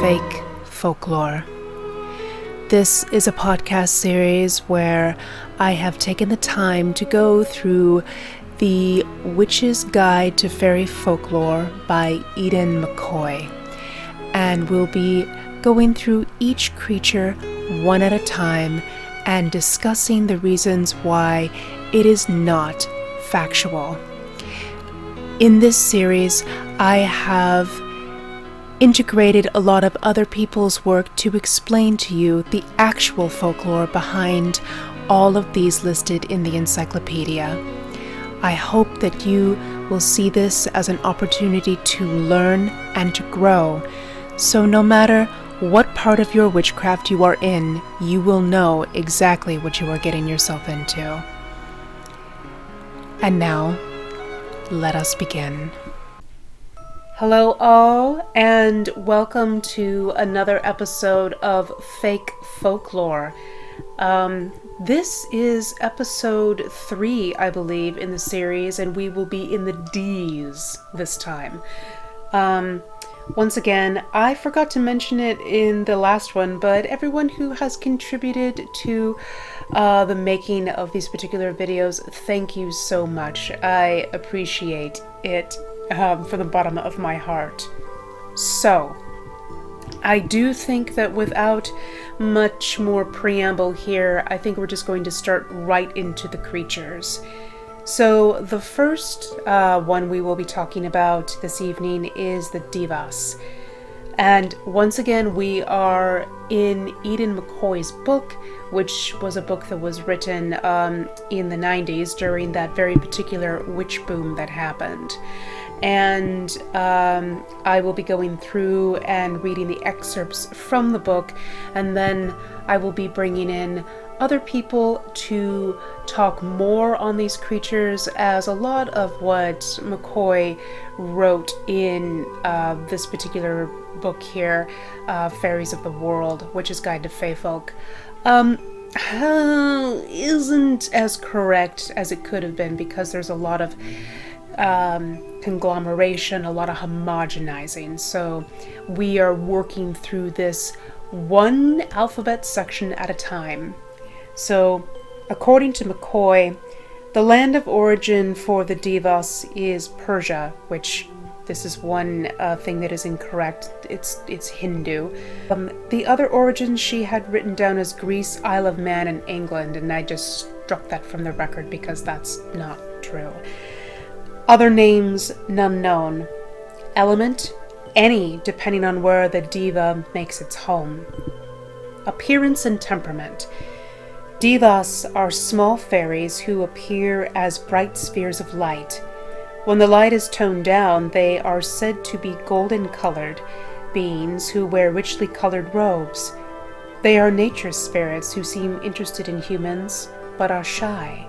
Fake Folklore. This is a podcast series where I have taken the time to go through The Witch's Guide to Fairy Folklore by Aidan McCoy, and we'll be going through each creature one at a time and discussing the reasons why it is not factual. In this series, I have integrated a lot of other people's work to explain to you the actual folklore behind all of these listed in the encyclopedia. I hope that you will see this as an opportunity to learn and to grow, so no matter what part of your witchcraft you are in, you will know exactly what you are getting yourself into. And now, let us begin. Hello all, and welcome to another episode of Fake Folklore. This is episode 3, I believe, in the series, and we will be in the D's this time. Once again, I forgot to mention it in the last one, but everyone who has contributed to the making of these particular videos, thank you so much. I appreciate it from the bottom of my heart. So, I do think that without much more preamble here, I think we're just going to start right into the creatures. So the first one we will be talking about this evening is the Devas. And once again, we are in Aidan McCoy's book, which was a book that was written in the 90s during that very particular witch boom that happened. And I will be going through and reading the excerpts from the book, and then I will be bringing in other people to talk more on these creatures, as a lot of what McCoy wrote in this particular book here, Fairies of the World, Witch's Guide to Fae Folk, isn't as correct as it could have been, because there's a lot of conglomeration, a lot of homogenizing. So we are working through this one alphabet section at a time. So according to McCoy, the land of origin for the Devas is Persia, which this is one thing that is incorrect. It's Hindu. The other origins she had written down as Greece, Isle of Man, and England, and I just struck that from the record because that's not true. Other names, none known. Element, any, depending on where the Deva makes its home. Appearance and temperament. Devas are small fairies who appear as bright spheres of light. When the light is toned down, they are said to be golden-colored beings who wear richly colored robes. They are nature spirits who seem interested in humans, but are shy.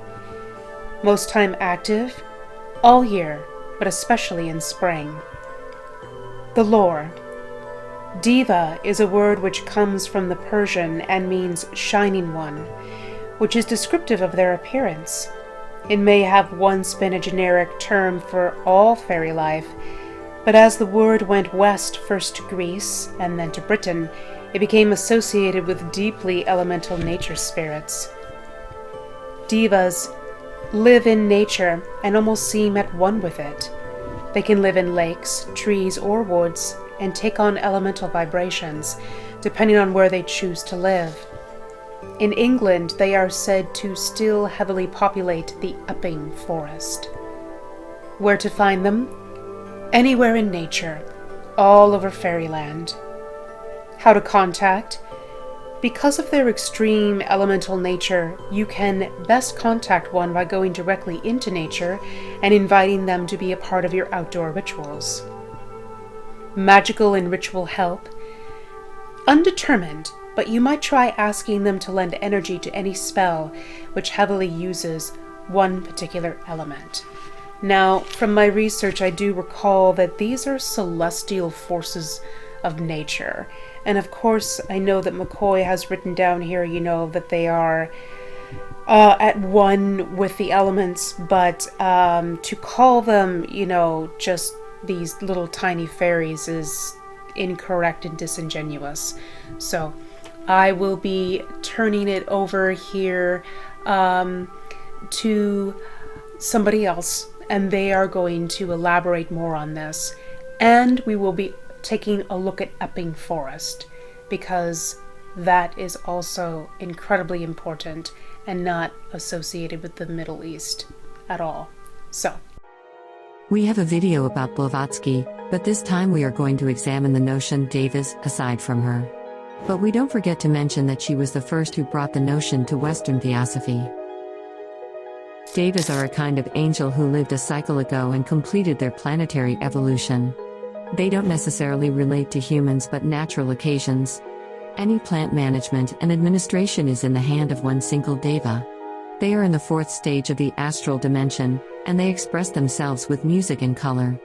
Most time active, all year, but especially in spring. The lore. Deva is a word which comes from the Persian and means shining one, which is descriptive of their appearance. It may have once been a generic term for all fairy life, but as the word went west, first to Greece and then to Britain, it became associated with deeply elemental nature spirits. Devas live in nature and almost seem at one with it. They can live in lakes, trees, or woods and take on elemental vibrations, depending on where they choose to live. In England, they are said to still heavily populate the Epping forest. Where to find them? Anywhere in nature, all over fairyland. How to contact? Because of their extreme elemental nature, you can best contact one by going directly into nature and inviting them to be a part of your outdoor rituals. Magical and ritual help? Undetermined, but you might try asking them to lend energy to any spell which heavily uses one particular element. Now, from my research, I do recall that these are celestial forces of nature. And of course, I know that McCoy has written down here, that they are at one with the elements, but to call them, just these little tiny fairies is incorrect and disingenuous. So I will be turning it over here to somebody else, and they are going to elaborate more on this. And we will be taking a look at Epping Forest, because that is also incredibly important and not associated with the Middle East at all. So, we have a video about Blavatsky, but this time we are going to examine the notion Devas aside from her. But we don't forget to mention that she was the first who brought the notion to Western theosophy. Devas are a kind of angel who lived a cycle ago and completed their planetary evolution. They don't necessarily relate to humans but natural occasions. Any plant management and administration is in the hand of one single Deva. They are in the fourth stage of the astral dimension, and they express themselves with music and color.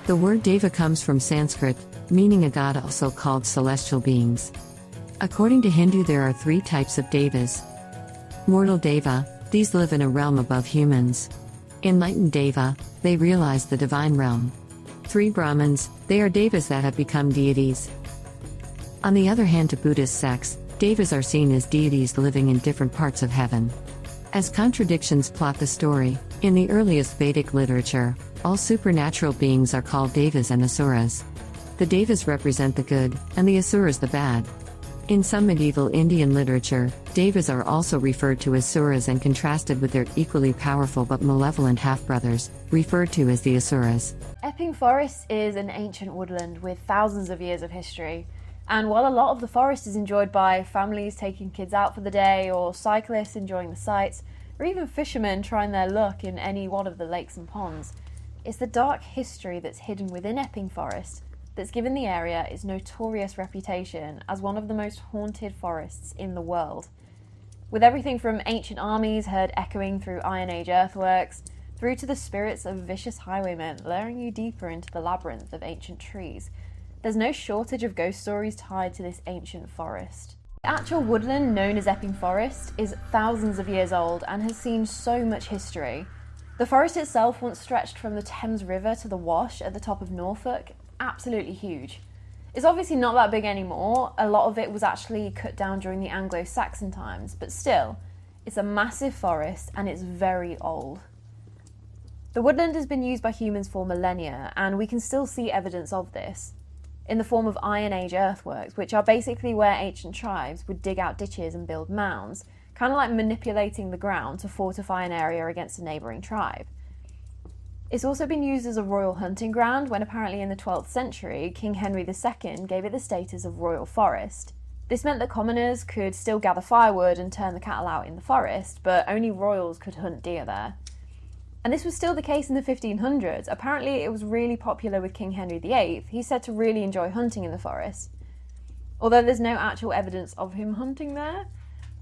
The word Deva comes from Sanskrit, meaning a god, also called celestial beings. According to Hindu, there are 3 types of Devas. Mortal Deva, these live in a realm above humans. Enlightened Deva, they realize the divine realm. 3 Brahmins, they are Devas that have become deities. On the other hand, to Buddhist sects, Devas are seen as deities living in different parts of heaven. As contradictions plot the story, in the earliest Vedic literature, all supernatural beings are called Devas and Asuras. The Devas represent the good, and the Asuras the bad. In some medieval Indian literature, Devas are also referred to as Suras and contrasted with their equally powerful but malevolent half-brothers, referred to as the Asuras. Epping Forest is an ancient woodland with thousands of years of history. And while a lot of the forest is enjoyed by families taking kids out for the day, or cyclists enjoying the sights, or even fishermen trying their luck in any one of the lakes and ponds, it's the dark history that's hidden within Epping Forest that's given the area its notorious reputation as one of the most haunted forests in the world. With everything from ancient armies heard echoing through Iron Age earthworks, through to the spirits of vicious highwaymen luring you deeper into the labyrinth of ancient trees, there's no shortage of ghost stories tied to this ancient forest. The actual woodland known as Epping Forest is thousands of years old and has seen so much history. The forest itself once stretched from the Thames River to the Wash at the top of Norfolk, absolutely huge. It's obviously not that big anymore, a lot of it was actually cut down during the Anglo-Saxon times, but still, it's a massive forest and it's very old. The woodland has been used by humans for millennia, and we can still see evidence of this, in the form of Iron Age earthworks, which are basically where ancient tribes would dig out ditches and build mounds, kind of like manipulating the ground to fortify an area against a neighbouring tribe. It's also been used as a royal hunting ground when apparently in the 12th century, King Henry II gave it the status of royal forest. This meant that commoners could still gather firewood and turn the cattle out in the forest, but only royals could hunt deer there. And this was still the case in the 1500s. Apparently it was really popular with King Henry VIII. He's said to really enjoy hunting in the forest, although there's no actual evidence of him hunting there.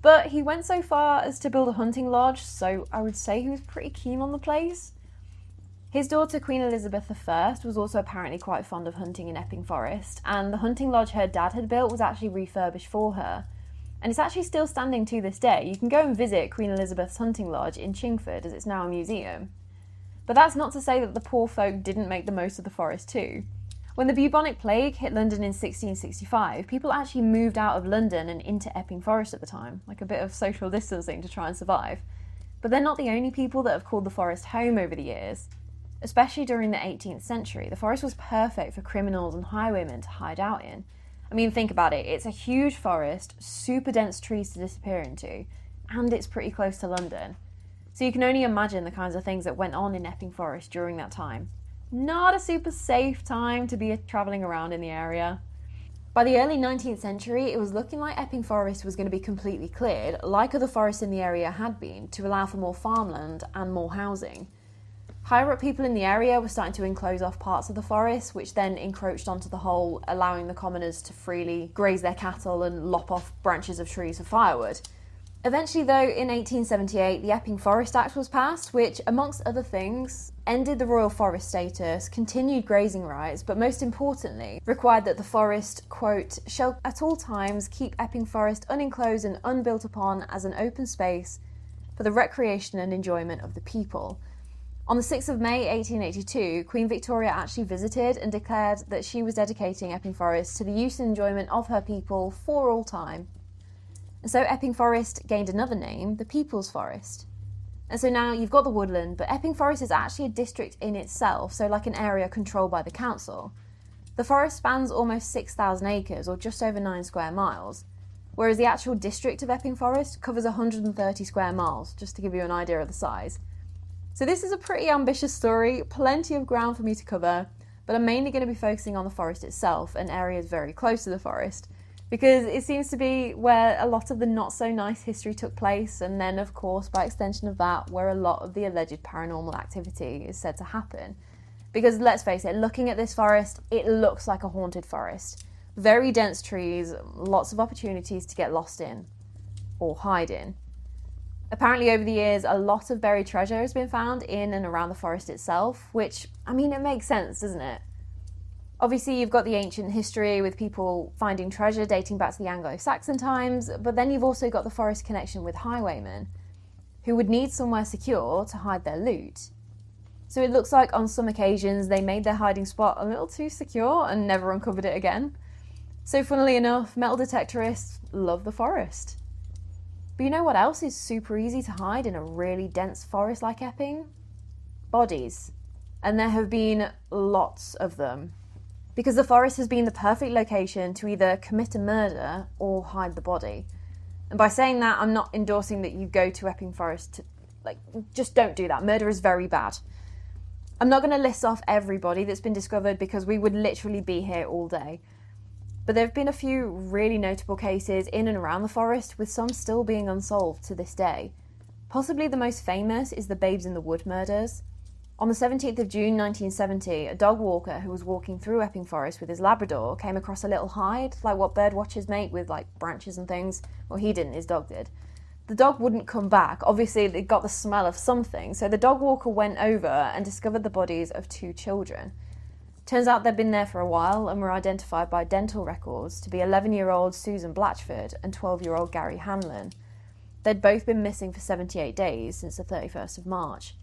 But he went so far as to build a hunting lodge, so I would say he was pretty keen on the place. His daughter Queen Elizabeth I was also apparently quite fond of hunting in Epping Forest, and the hunting lodge her dad had built was actually refurbished for her. And it's actually still standing to this day. You can go and visit Queen Elizabeth's hunting lodge in Chingford, as it's now a museum. But that's not to say that the poor folk didn't make the most of the forest too. When the bubonic plague hit London in 1665, people actually moved out of London and into Epping Forest at the time, like a bit of social distancing to try and survive. But they're not the only people that have called the forest home over the years. Especially during the 18th century, the forest was perfect for criminals and highwaymen to hide out in. I mean, think about it, it's a huge forest, super dense trees to disappear into, and it's pretty close to London. So you can only imagine the kinds of things that went on in Epping Forest during that time. Not a super safe time to be travelling around in the area. By the early 19th century, it was looking like Epping Forest was going to be completely cleared, like other forests in the area had been, to allow for more farmland and more housing. Higher up people in the area were starting to enclose off parts of the forest, which then encroached onto the whole, allowing the commoners to freely graze their cattle and lop off branches of trees for firewood. Eventually though, in 1878, the Epping Forest Act was passed, which, amongst other things, ended the royal forest status, continued grazing rights, but most importantly, required that the forest, quote, shall at all times keep Epping Forest unenclosed and unbuilt upon as an open space for the recreation and enjoyment of the people. On the 6th of May 1882, Queen Victoria actually visited and declared that she was dedicating Epping Forest to the use and enjoyment of her people for all time. And so Epping Forest gained another name, the People's Forest. And so now you've got the woodland, but Epping Forest is actually a district in itself, so like an area controlled by the council. The forest spans almost 6,000 acres, or just over 9 square miles, whereas the actual district of Epping Forest covers 130 square miles, just to give you an idea of the size. So this is a pretty ambitious story, plenty of ground for me to cover, but I'm mainly going to be focusing on the forest itself and areas very close to the forest, because it seems to be where a lot of the not so nice history took place, and then of course by extension of that where a lot of the alleged paranormal activity is said to happen. Because let's face it, looking at this forest, it looks like a haunted forest. Very dense trees, lots of opportunities to get lost in, or hide in. Apparently over the years, a lot of buried treasure has been found in and around the forest itself, which, I mean, it makes sense, doesn't it? Obviously, you've got the ancient history with people finding treasure dating back to the Anglo-Saxon times, but then you've also got the forest connection with highwaymen, who would need somewhere secure to hide their loot. So it looks like on some occasions they made their hiding spot a little too secure and never uncovered it again. So funnily enough, metal detectorists love the forest. But you know what else is super easy to hide in a really dense forest like Epping? Bodies. And there have been lots of them. Because the forest has been the perfect location to either commit a murder or hide the body. And by saying that, I'm not endorsing that you go to Epping Forest to, just don't do that. Murder is very bad. I'm not going to list off everybody that's been discovered because we would literally be here all day. But there have been a few really notable cases in and around the forest, with some still being unsolved to this day. Possibly the most famous is the Babes in the Wood murders. On the 17th of June 1970, a dog walker who was walking through Epping Forest with his Labrador came across a little hide, like what bird watchers make with branches and things. Well, he didn't, his dog did. The dog wouldn't come back. Obviously, it got the smell of something, so the dog walker went over and discovered the bodies of 2 children. Turns out they'd been there for a while and were identified by dental records to be 11-year-old Susan Blatchford and 12-year-old Gary Hanlon. They'd both been missing for 78 days since the 31st of March.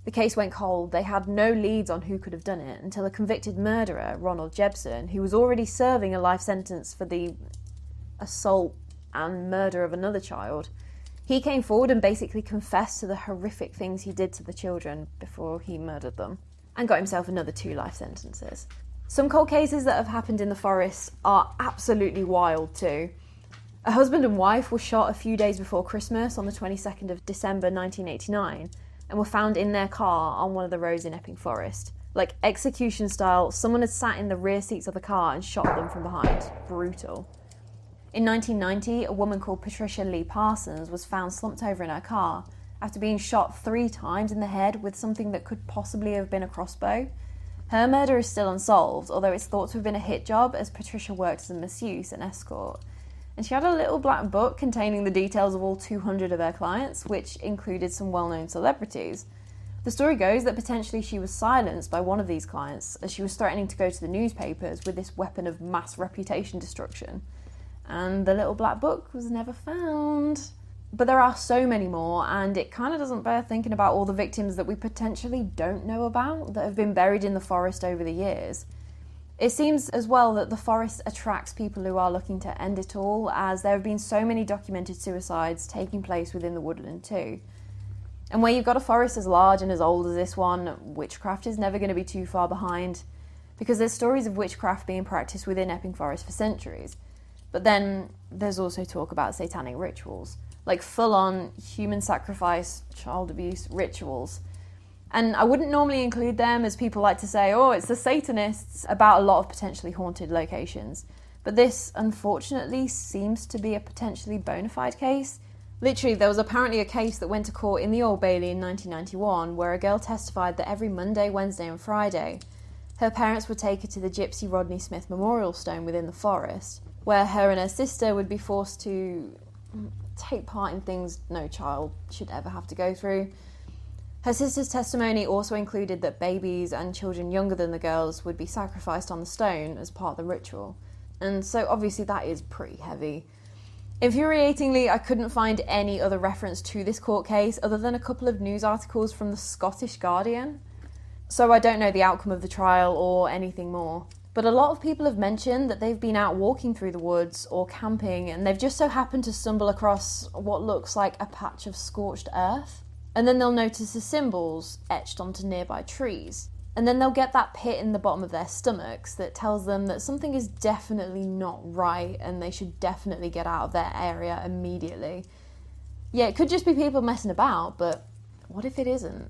The case went cold. They had no leads on who could have done it until a convicted murderer, Ronald Jebson, who was already serving a life sentence for the assault and murder of another child, he came forward and basically confessed to the horrific things he did to the children before he murdered them, and got himself another 2 life sentences. Some cold cases that have happened in the forest are absolutely wild too. A husband and wife were shot a few days before Christmas on the 22nd of December 1989 and were found in their car on one of the roads in Epping Forest. Like execution style, someone had sat in the rear seats of the car and shot them from behind. Brutal. In 1990, a woman called Patricia Lee Parsons was found slumped over in her car after being shot 3 times in the head with something that could possibly have been a crossbow. Her murder is still unsolved, although it's thought to have been a hit job as Patricia worked as a masseuse and escort. And she had a little black book containing the details of all 200 of her clients, which included some well-known celebrities. The story goes that potentially she was silenced by one of these clients as she was threatening to go to the newspapers with this weapon of mass reputation destruction. And the little black book was never found. But there are so many more, and it kind of doesn't bear thinking about all the victims that we potentially don't know about that have been buried in the forest over the years. It seems as well that the forest attracts people who are looking to end it all, as there have been so many documented suicides taking place within the woodland too. And where you've got a forest as large and as old as this one, witchcraft is never going to be too far behind, because there's stories of witchcraft being practiced within Epping Forest for centuries. But then there's also talk about satanic rituals, like full-on human sacrifice, child abuse rituals. And I wouldn't normally include them, as people like to say, oh, it's the Satanists, about a lot of potentially haunted locations. But this, unfortunately, seems to be a potentially bona fide case. Literally, there was apparently a case that went to court in the Old Bailey in 1991 where a girl testified that every Monday, Wednesday and Friday, her parents would take her to the Gypsy Rodney Smith Memorial Stone within the forest, where her and her sister would be forced to take part in things no child should ever have to go through. Her sister's testimony also included that babies and children younger than the girls would be sacrificed on the stone as part of the ritual. And so obviously that is pretty heavy. Infuriatingly, I couldn't find any other reference to this court case other than a couple of news articles from the Scottish Guardian. So I don't know the outcome of the trial or anything more. But a lot of people have mentioned that they've been out walking through the woods or camping and they've just so happened to stumble across what looks like a patch of scorched earth. And then they'll notice the symbols etched onto nearby trees. And then they'll get that pit in the bottom of their stomachs that tells them that something is definitely not right and they should definitely get out of their area immediately. Yeah, it could just be people messing about, but what if it isn't?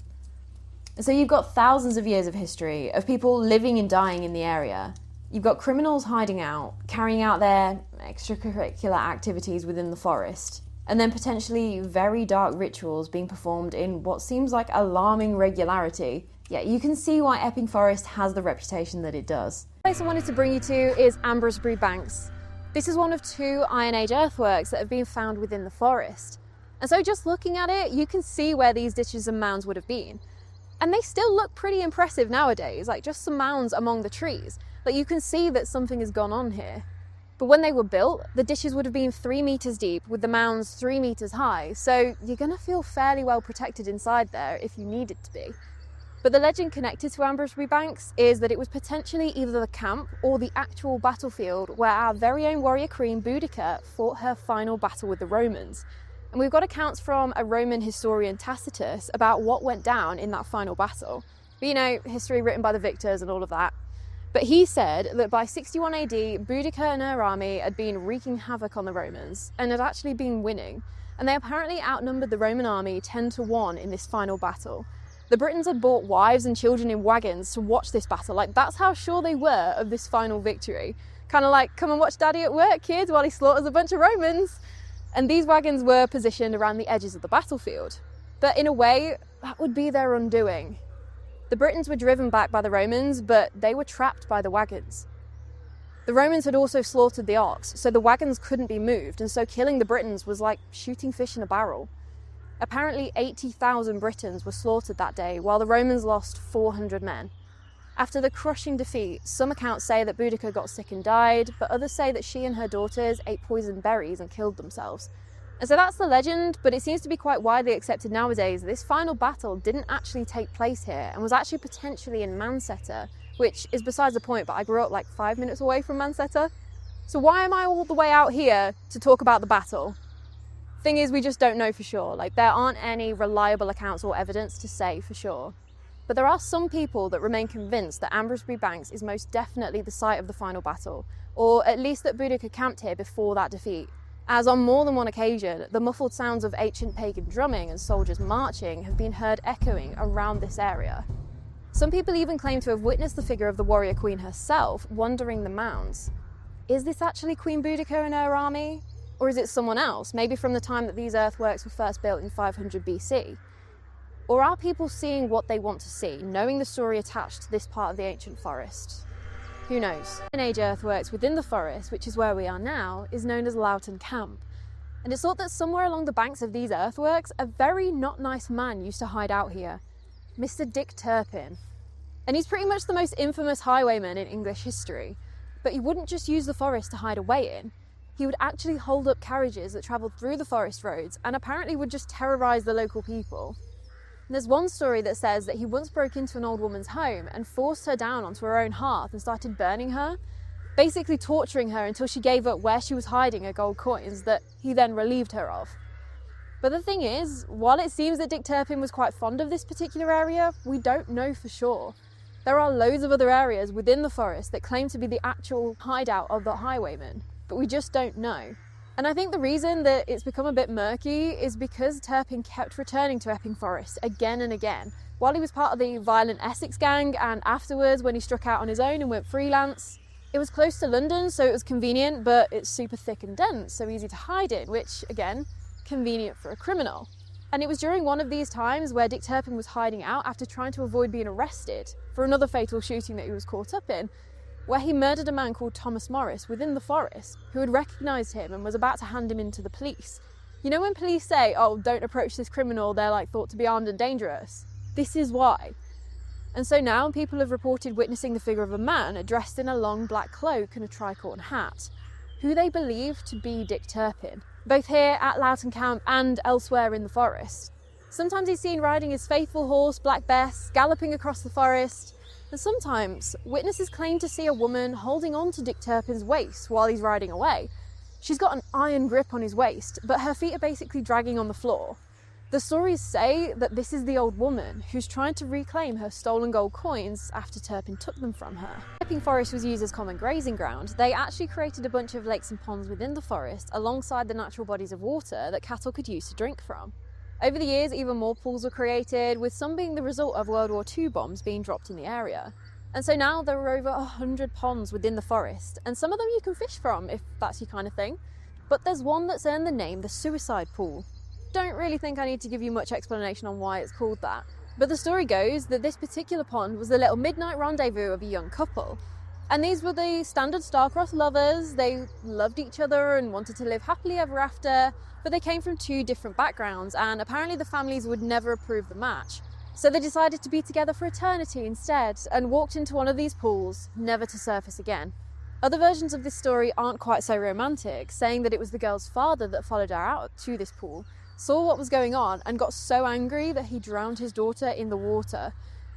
So you've got thousands of years of history of people living and dying in the area. You've got criminals hiding out, carrying out their extracurricular activities within the forest, and then potentially very dark rituals being performed in what seems like alarming regularity. Yeah, you can see why Epping Forest has the reputation that it does. The place I wanted to bring you to is Ambrosbury Banks. This is one of 2 Iron Age earthworks that have been found within the forest. And so just looking at it, you can see where these ditches and mounds would have been. And they still look pretty impressive nowadays, like just some mounds among the trees. Like you can see that something has gone on here. But when they were built, the ditches would have been 3 meters deep with the mounds 3 meters high. So you're gonna feel fairly well protected inside there if you needed to be. But the legend connected to Ambrosbury Banks is that it was potentially either the camp or the actual battlefield where our very own warrior queen Boudica fought her final battle with the Romans. And we've got accounts from a Roman historian Tacitus about what went down in that final battle. But you know, history written by the victors and all of that. But he said that by 61 AD, Boudica and her army had been wreaking havoc on the Romans and had actually been winning. And they apparently outnumbered the Roman army 10-1 in this final battle. The Britons had brought wives and children in wagons to watch this battle. Like, that's how sure they were of this final victory. Kind of like, come and watch Daddy at work, kids, while he slaughters a bunch of Romans. And these wagons were positioned around the edges of the battlefield. But in a way, that would be their undoing. The Britons were driven back by the Romans, but they were trapped by the wagons. The Romans had also slaughtered the ox, so the wagons couldn't be moved, and so killing the Britons was like shooting fish in a barrel. Apparently 80,000 Britons were slaughtered that day, while the Romans lost 400 men. After the crushing defeat, some accounts say that Boudica got sick and died, but others say that she and her daughters ate poisoned berries and killed themselves. And so that's the legend, but it seems to be quite widely accepted nowadays that this final battle didn't actually take place here and was actually potentially in Manchester, which is besides the point, but I grew up like 5 minutes away from Manchester. So why am I all the way out here to talk about the battle? Thing is, we just don't know for sure. Like, there aren't any reliable accounts or evidence to say for sure. But there are some people that remain convinced that Ambrosbury Banks is most definitely the site of the final battle, or at least that Boudica camped here before that defeat, as on more than one occasion, the muffled sounds of ancient pagan drumming and soldiers marching have been heard echoing around this area. Some people even claim to have witnessed the figure of the warrior queen herself wandering the mounds. Is this actually Queen Boudica and her army? Or is it someone else, maybe from the time that these earthworks were first built in 500 BC? Or are people seeing what they want to see, knowing the story attached to this part of the ancient forest? Who knows? Iron Age earthworks within the forest, which is where we are now, is known as Loughton Camp. And it's thought that somewhere along the banks of these earthworks, a very not nice man used to hide out here, Mr. Dick Turpin. And he's pretty much the most infamous highwayman in English history. But he wouldn't just use the forest to hide away in. He would actually hold up carriages that travelled through the forest roads and apparently would just terrorise the local people. And there's one story that says that he once broke into an old woman's home and forced her down onto her own hearth and started burning her, basically torturing her until she gave up where she was hiding her gold coins that he then relieved her of. But the thing is, while it seems that Dick Turpin was quite fond of this particular area, we don't know for sure. There are loads of other areas within the forest that claim to be the actual hideout of the highwayman, but we just don't know. And I think the reason that it's become a bit murky is because Turpin kept returning to Epping Forest again and again. While he was part of the violent Essex gang, and afterwards when he struck out on his own and went freelance. It was close to London, so it was convenient, but it's super thick and dense, so easy to hide in, which, again, convenient for a criminal. And it was during one of these times where Dick Turpin was hiding out after trying to avoid being arrested for another fatal shooting that he was caught up in, where he murdered a man called Thomas Morris within the forest, who had recognised him and was about to hand him in to the police. You know when police say, oh, don't approach this criminal, they're like thought to be armed and dangerous? This is why. And so now people have reported witnessing the figure of a man dressed in a long black cloak and a tricorn hat. who they believe to be Dick Turpin, both here at Loughton Camp and elsewhere in the forest. Sometimes he's seen riding his faithful horse, Black Bess, galloping across the forest, and sometimes witnesses claim to see a woman holding on to Dick Turpin's waist while he's riding away. She's got an iron grip on his waist, but her feet are basically dragging on the floor. The stories say that this is the old woman who's trying to reclaim her stolen gold coins after Turpin took them from her. Epping Forest was used as common grazing ground. They actually created a bunch of lakes and ponds within the forest alongside the natural bodies of water that cattle could use to drink from. Over the years, even more pools were created, with some being the result of World War II bombs being dropped in the area. And so now there are over 100 ponds within the forest, and some of them you can fish from if that's your kind of thing. But there's one that's earned the name the Suicide Pool. Don't really think I need to give you much explanation on why it's called that. But the story goes that this particular pond was the little midnight rendezvous of a young couple. And these were the standard star-crossed lovers. They loved each other and wanted to live happily ever after, but they came from two different backgrounds, and apparently the families would never approve the match. So they decided to be together for eternity instead, and walked into one of these pools, never to surface again. Other versions of this story aren't quite so romantic, saying that it was the girl's father that followed her out to this pool, saw what was going on, and got so angry that he drowned his daughter in the water,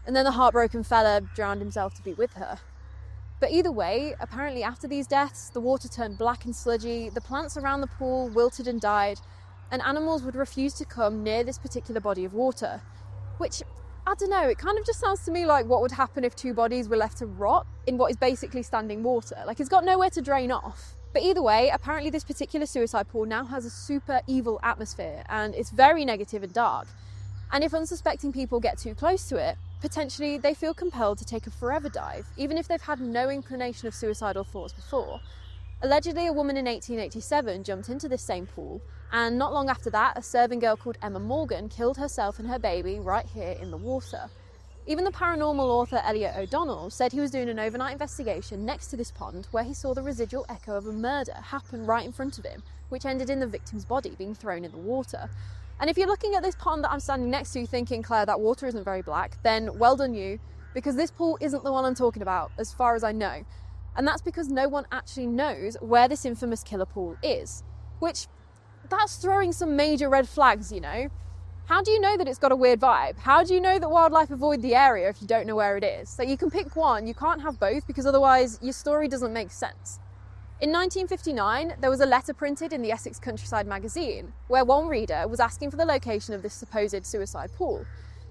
and then the heartbroken fella drowned himself to be with her. But either way, apparently after these deaths, the water turned black and sludgy, the plants around the pool wilted and died, and animals would refuse to come near this particular body of water. Which, I don't know, it kind of just sounds to me like what would happen if two bodies were left to rot in what is basically standing water. Like, it's got nowhere to drain off. But either way, apparently this particular suicide pool now has a super evil atmosphere, and it's very negative and dark. And if unsuspecting people get too close to it, potentially they feel compelled to take a forever dive, even if they've had no inclination of suicidal thoughts before. Allegedly, a woman in 1887 jumped into this same pool, and not long after that, a serving girl called Emma Morgan killed herself and her baby right here in the water. Even the paranormal author Elliot O'Donnell said he was doing an overnight investigation next to this pond where he saw the residual echo of a murder happen right in front of him, which ended in the victim's body being thrown in the water. And if you're looking at this pond that I'm standing next to thinking, Claire, that water isn't very black, then well done you, because this pool isn't the one I'm talking about, as far as I know. And that's because no one actually knows where this infamous killer pool is. Which, that's throwing some major red flags, you know? How do you know that it's got a weird vibe? How do you know that wildlife avoid the area if you don't know where it is? So you can pick one, you can't have both, because otherwise your story doesn't make sense. In 1959, there was a letter printed in the Essex Countryside magazine, where one reader was asking for the location of this supposed suicide pool.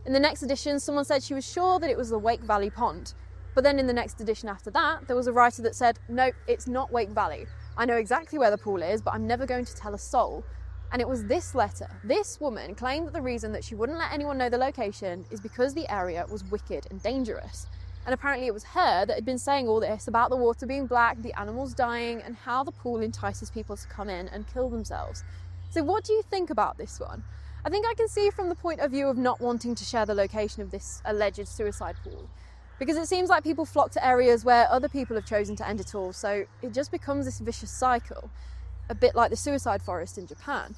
In the next edition, someone said she was sure that it was the Wake Valley Pond. But then in the next edition after that, there was a writer that said, nope, it's not Wake Valley. I know exactly where the pool is, but I'm never going to tell a soul. And it was this letter. This woman claimed that the reason that she wouldn't let anyone know the location is because the area was wicked and dangerous. And apparently it was her that had been saying all this about the water being black, the animals dying, and how the pool entices people to come in and kill themselves. So what do you think about this one? I think I can see from the point of view of not wanting to share the location of this alleged suicide pool, because it seems like people flock to areas where other people have chosen to end it all, so it just becomes this vicious cycle, a bit like the suicide forest in Japan.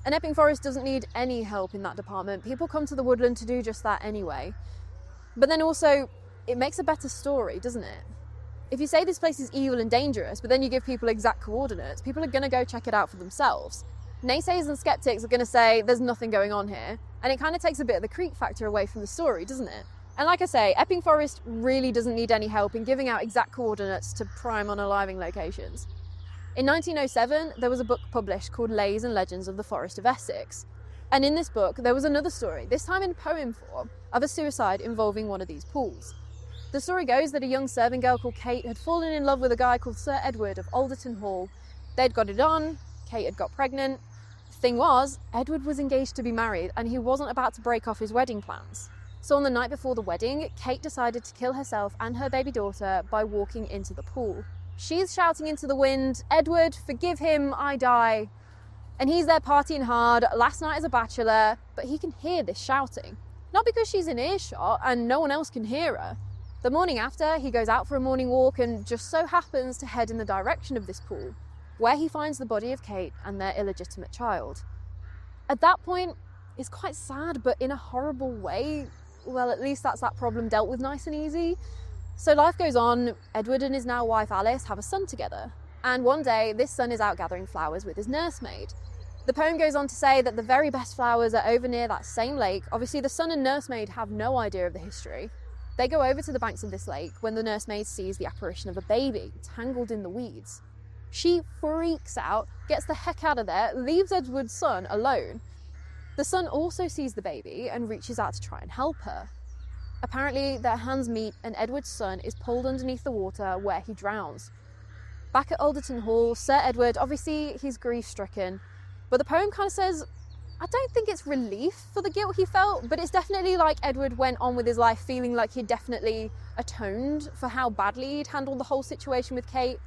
And Epping Forest doesn't need any help in that department. People come to the woodland to do just that anyway. But then also, it makes a better story, doesn't it? If you say this place is evil and dangerous, but then you give people exact coordinates, people are going to go check it out for themselves. Naysayers and skeptics are going to say there's nothing going on here, and it kind of takes a bit of the creep factor away from the story, doesn't it? And like I say, Epping Forest really doesn't need any help in giving out exact coordinates to prime unaliving locations. In 1907, there was a book published called Lays and Legends of the Forest of Essex. And in this book, there was another story, this time in poem form, of a suicide involving one of these pools. The story goes that a young serving girl called Kate had fallen in love with a guy called Sir Edward of Alderton Hall. They'd got it on, Kate had got pregnant. The thing was, Edward was engaged to be married and he wasn't about to break off his wedding plans. So on the night before the wedding, Kate decided to kill herself and her baby daughter by walking into the pool. She's shouting into the wind, Edward, forgive him, I die. And he's there partying hard, last night as a bachelor, but he can hear this shouting. Not because she's in earshot and no one else can hear her. The morning after, he goes out for a morning walk and just so happens to head in the direction of this pool, where he finds the body of Kate and their illegitimate child. At that point, it's quite sad, but in a horrible way. Well, at least that's that problem dealt with nice and easy. So life goes on. Edward and his now wife Alice have a son together. and one day this son is out gathering flowers with his nursemaid. The poem goes on to say that the very best flowers are over near that same lake. Obviously the son and nursemaid have no idea of the history. They go over to the banks of this lake when the nursemaid sees the apparition of a baby tangled in the weeds. She freaks out, gets the heck out of there, leaves Edward's son alone. The son also sees the baby and reaches out to try and help her. Apparently their hands meet and Edward's son is pulled underneath the water where he drowns. Back at Alderton Hall, Sir Edward, obviously he's grief-stricken, but the poem kind of says, I don't think it's relief for the guilt he felt, but it's definitely like Edward went on with his life feeling like he'd definitely atoned for how badly he'd handled the whole situation with Kate.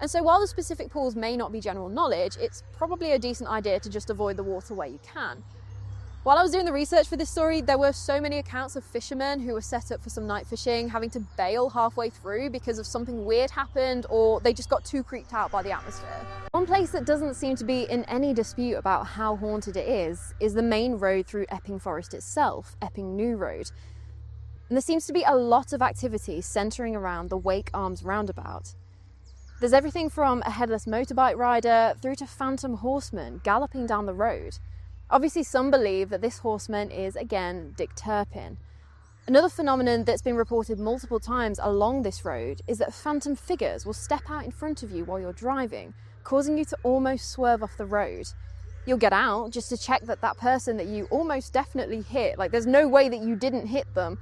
And so while the specific pools may not be general knowledge, it's probably a decent idea to just avoid the water where you can. While I was doing the research for this story, there were so many accounts of fishermen who were set up for some night fishing, having to bail halfway through because of something weird happened or they just got too creeped out by the atmosphere. One place that doesn't seem to be in any dispute about how haunted it is the main road through Epping Forest itself, Epping New Road. And there seems to be a lot of activity centering around the Wake Arms roundabout. There's everything from a headless motorbike rider through to phantom horsemen galloping down the road. Obviously, some believe that this horseman is, again, Dick Turpin. Another phenomenon that's been reported multiple times along this road is that phantom figures will step out in front of you while you're driving, causing you to almost swerve off the road. You'll get out just to check that that person that you almost definitely hit, like there's no way that you didn't hit them,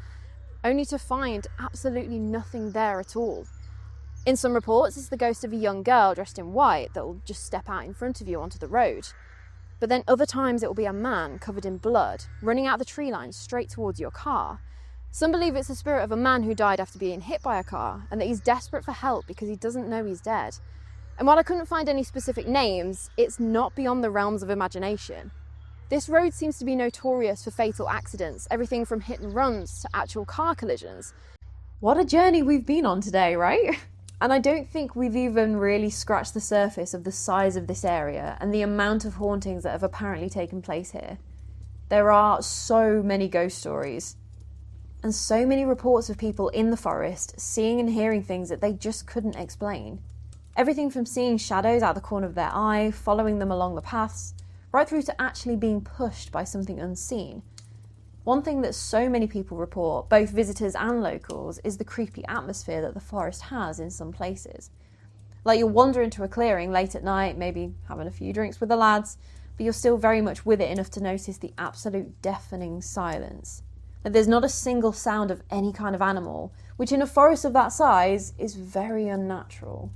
only to find absolutely nothing there at all. In some reports, it's the ghost of a young girl dressed in white that will just step out in front of you onto the road. But then other times it will be a man covered in blood, running out the tree line straight towards your car. Some believe it's the spirit of a man who died after being hit by a car and that he's desperate for help because he doesn't know he's dead. And while I couldn't find any specific names, it's not beyond the realms of imagination. This road seems to be notorious for fatal accidents, everything from hit and runs to actual car collisions. What a journey we've been on today, right? And I don't think we've even really scratched the surface of the size of this area and the amount of hauntings that have apparently taken place here. There are so many ghost stories and so many reports of people in the forest seeing and hearing things that they just couldn't explain. Everything from seeing shadows out the corner of their eye, following them along the paths, right through to actually being pushed by something unseen. One thing that so many people report, both visitors and locals, is the creepy atmosphere that the forest has in some places. Like you'll wander into a clearing late at night, maybe having a few drinks with the lads, but you're still very much with it enough to notice the absolute deafening silence. That there's not a single sound of any kind of animal, which in a forest of that size is very unnatural.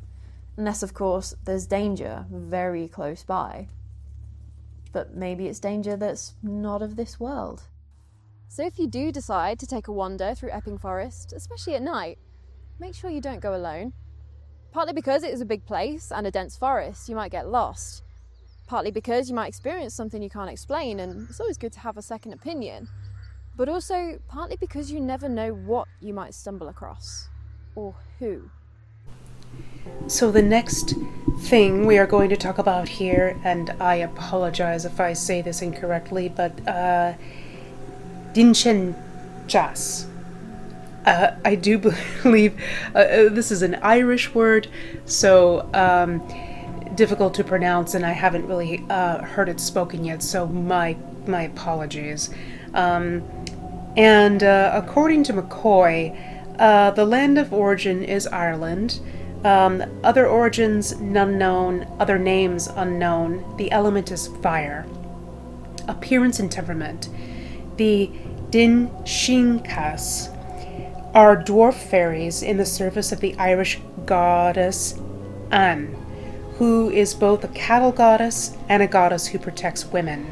Unless, of course, there's danger very close by. But maybe it's danger that's not of this world. So if you do decide to take a wander through Epping Forest, especially at night, make sure you don't go alone. Partly because it is a big place and a dense forest, you might get lost. Partly because you might experience something you can't explain, and it's always good to have a second opinion. But also partly because you never know what you might stumble across, or who. So the next thing we are going to talk about here, and I apologize if I say this incorrectly, but Dindshenchas. I do believe this is an Irish word, so difficult to pronounce, and I haven't really heard it spoken yet, so my apologies. And according to McCoy, the land of origin is Ireland. Other origins none known, other names unknown. The element is fire. Appearance and temperament. The Dindshenchas are dwarf fairies in the service of the Irish goddess Aine, who is both a cattle goddess and a goddess who protects women.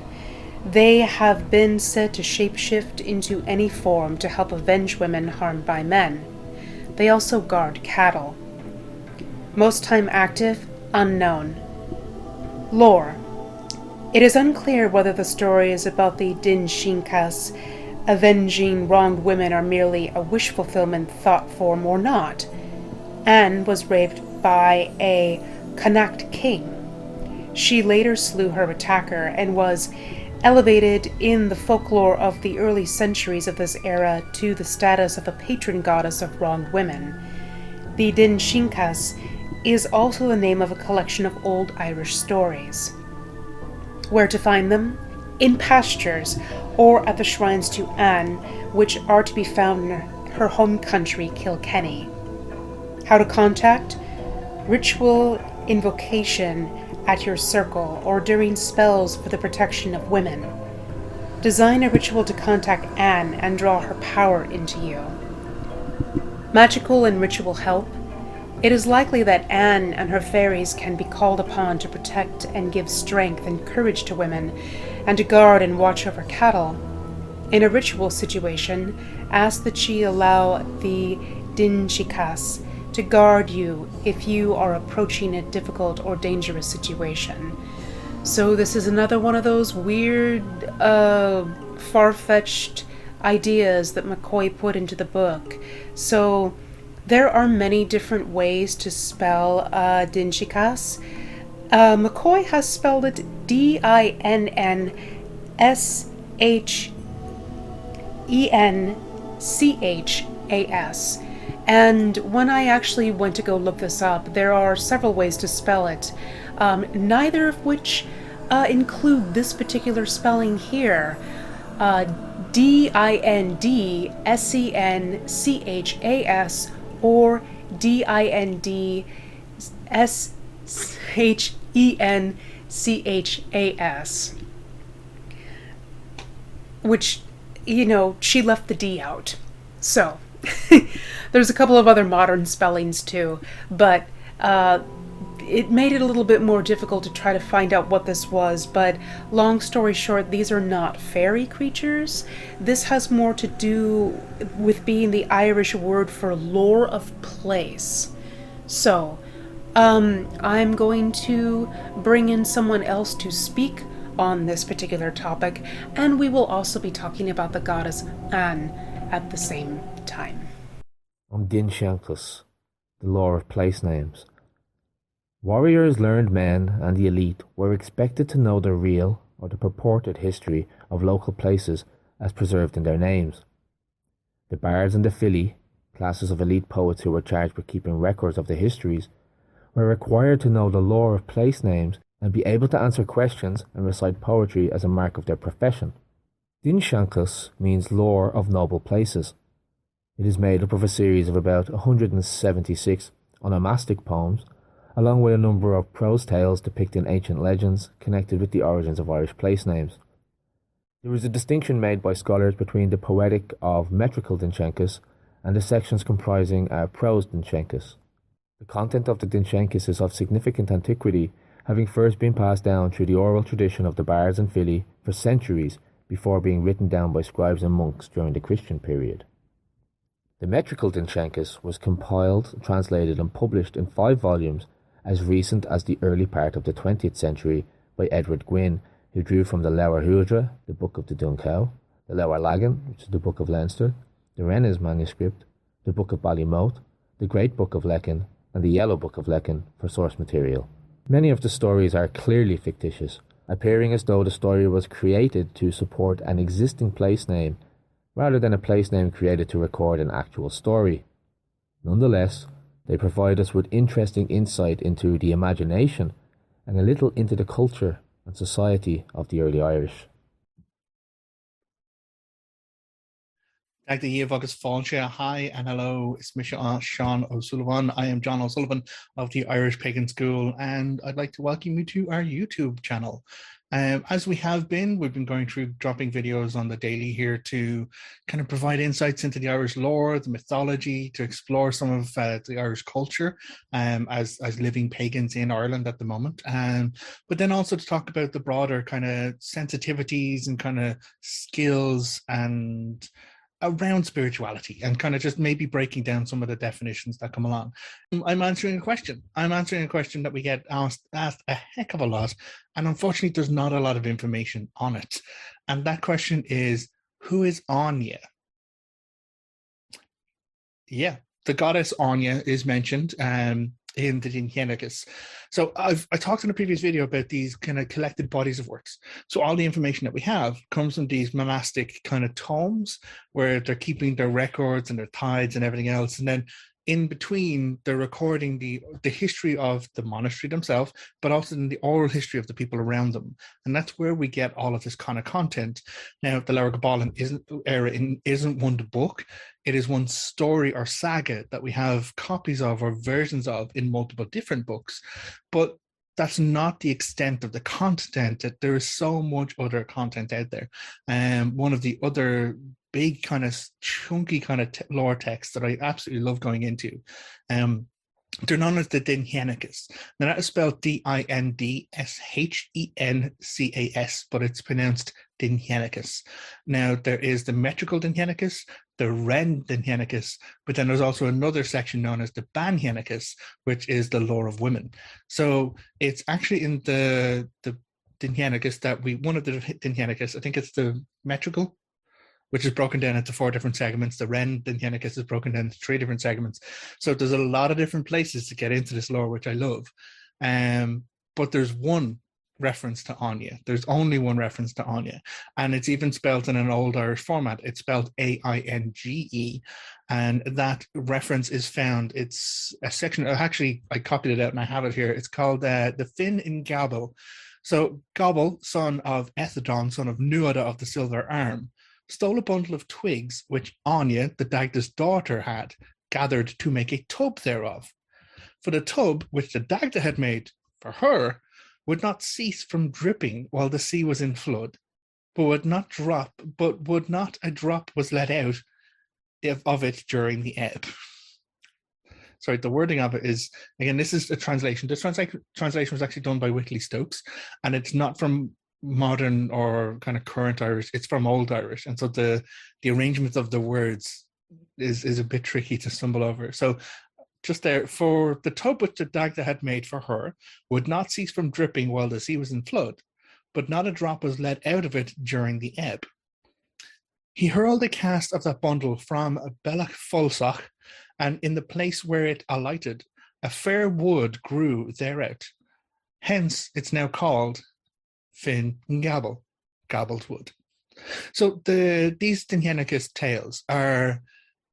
They have been said to shapeshift into any form to help avenge women harmed by men. They also guard cattle. Most time active, unknown. Lore. It is unclear whether the story is about the Dindshenchas avenging wronged women or merely a wish fulfillment thought form or not. Aine was raped by a Connacht king. She later slew her attacker and was elevated in the folklore of the early centuries of this era to the status of a patron goddess of wronged women. The Dindshenchas is also the name of a collection of old Irish stories. Where to find them? In pastures, or at the shrines to Aine, which are to be found in her home country, Kilkenny. How to contact? Ritual invocation at your circle, or during spells for the protection of women. Design a ritual to contact Aine and draw her power into you. Magical and ritual help. It is likely that Aine and her fairies can be called upon to protect and give strength and courage to women, and to guard and watch over cattle. In a ritual situation, ask that she allow the Dindshenchas to guard you if you are approaching a difficult or dangerous situation. So this is another one of those weird, far-fetched ideas that McCoy put into the book. So there are many different ways to spell Dindshenchas. McCoy has spelled it Dindshenchas. And when I actually went to go look this up, there are several ways to spell it, neither of which include this particular spelling here. Dindshenchas or Dindshenchas, which, she left the D out. So, there's a couple of other modern spellings too, but it made it a little bit more difficult to try to find out what this was, but long story short, these are not fairy creatures. This has more to do with being the Irish word for lore of place. So, I'm going to bring in someone else to speak on this particular topic, and we will also be talking about the goddess Aine at the same time. On Dindshenchas, the lore of place names. Warriors, learned men, and the elite were expected to know the real or the purported history of local places as preserved in their names. The bards and the filly, classes of elite poets who were charged with keeping records of the histories, were required to know the lore of place names and be able to answer questions and recite poetry as a mark of their profession. Dindshenchas means lore of noble places. It is made up of a series of about 176 onomastic poems, along with a number of prose tales depicting ancient legends connected with the origins of Irish place names. There is a distinction made by scholars between the poetic of metrical Dindshenchas and the sections comprising prose Dindshenchas. The content of the Dindshenchas is of significant antiquity, having first been passed down through the oral tradition of the bards and filly for centuries before being written down by scribes and monks during the Christian period. The metrical Dindshenchas was compiled, translated and published in 5 volumes as recent as the early part of the 20th century by Edward Gwynn, who drew from the Leabhar Huadra, the Book of the Duendes, the Leabhar Lagan, which is the Book of Leinster, the Rennes manuscript, the Book of Ballymote, the Great Book of Lecan, and the Yellow Book of Lecan for source material. Many of the stories are clearly fictitious, appearing as though the story was created to support an existing place name, rather than a place name created to record an actual story. Nonetheless, they provide us with interesting insight into the imagination and a little into the culture and society of the early Irish. Dagda agus Fáilte. Hi and hello, it's Sean O'Sullivan. I am John O'Sullivan of the Irish Pagan School, and I'd like to welcome you to our YouTube channel. As we've been going through dropping videos on the daily here to kind of provide insights into the Irish lore, the mythology, to explore some of the Irish culture as living pagans in Ireland at the moment. But then also to talk about the broader kind of sensitivities and kind of skills and around spirituality, and kind of just maybe breaking down some of the definitions that come along. I'm answering a question that we get asked a heck of a lot, and unfortunately there's not a lot of information on it. And that question is, who is Aine? Yeah, the goddess Aine is mentioned in the Dindshenchas. So I talked in a previous video about these kind of collected bodies of works. So all the information that we have comes from these monastic kind of tomes where they're keeping their records and their tides and everything else. And then in between, they're recording the history of the monastery themselves, but also in the oral history of the people around them. And that's where we get all of this kind of content. Now, the Laura Gabalan isn't one book. It is one story or saga that we have copies of or versions of in multiple different books. But that's not the extent of the content. That there is so much other content out there. One of the other big kind of chunky kind of lore texts that I absolutely love going into, they're known as the Dindshenchas. Now that is spelled Dindshenchas, but it's pronounced Dindshenchas. Now there is the metrical Dindshenchas, the Ren Dindshenchas, but then there's also another section known as the Bandshenchas, which is the lore of women. So it's actually in the Dindshenchas that one of the Dindshenchas, I think it's the metrical, which is broken down into 4 different segments. The Ren Dindshenchas is broken down into 3 different segments. So there's a lot of different places to get into this lore, which I love. But there's one reference to Aine. There's only one reference to Aine. And it's even spelled in an old Irish format. It's spelled Ainge. And that reference is found. It's a section, actually, I copied it out and I have it here. It's called the Finn in Gabel. So Gabel, son of Ethedon, son of Nuada of the Silver Arm, stole a bundle of twigs which Aine, the Dagda's daughter, had gathered to make a tub thereof. For the tub which the Dagda had made for her would not cease from dripping while the sea was in flood, but would not a drop was let out of it during the ebb. Sorry, the wording of it is, again, this is a translation. This translation was actually done by Whitley Stokes, and it's not from modern or kind of current Irish, it's from old Irish, and so the arrangement of the words is a bit tricky to stumble over. So just there, for the tub which the Dagda had made for her would not cease from dripping while the sea was in flood, but not a drop was let out of it during the ebb. He hurled a cast of that bundle from Belach Folsach, and in the place where it alighted, a fair wood grew thereout. Hence it's now called Finn Gabel, Gabel's wood. So these Dindshenchas tales are,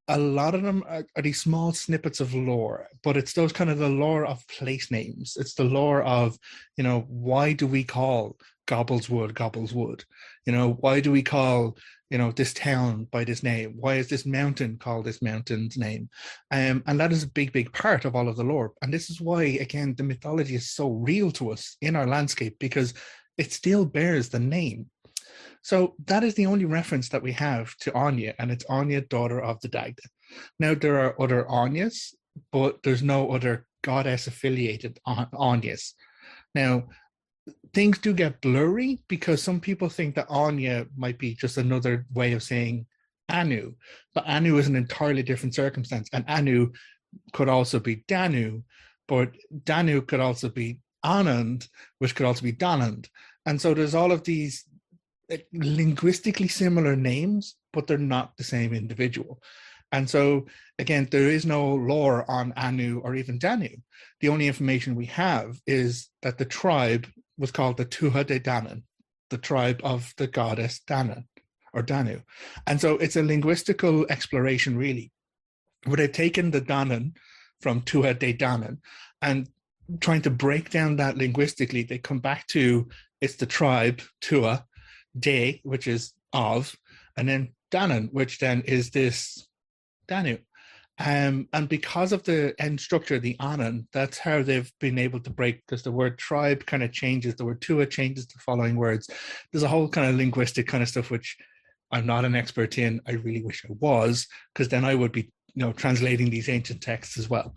a lot of them are these small snippets of lore, but it's those kind of the lore of place names. It's the lore of, why do we call Gabel's wood? Why do we call, this town by this name? Why is this mountain called this mountain's name? And that is a big, big part of all of the lore. And this is why, again, the mythology is so real to us in our landscape, because it still bears the name. So that is the only reference that we have to Aine, and it's Aine, daughter of the Dagda. Now, there are other Agnes, but there's no other goddess-affiliated Agnes. Now, things do get blurry because some people think that Aine might be just another way of saying Anu, but Anu is an entirely different circumstance, and Anu could also be Danu, but Danu could also be Anand, which could also be Danand. And so there's all of these linguistically similar names, but they're not the same individual. And so, again, there is no lore on Anu or even Danu. The only information we have is that the tribe was called the Tuatha De Danann, the tribe of the goddess Dana or Danu. And so it's a linguistical exploration, really, where they've taken the Danann from Tuatha De Danann and trying to break down that linguistically. They come back to, it's the tribe Tuatha De, which is of, and then Danann, which then is this Danu. And because of the end structure, the Anan, that's how they've been able to break, because the word tribe kind of changes, the word Tuatha changes the following words. There's a whole kind of linguistic kind of stuff, which I'm not an expert in. I really wish I was, because then I would be, translating these ancient texts as well.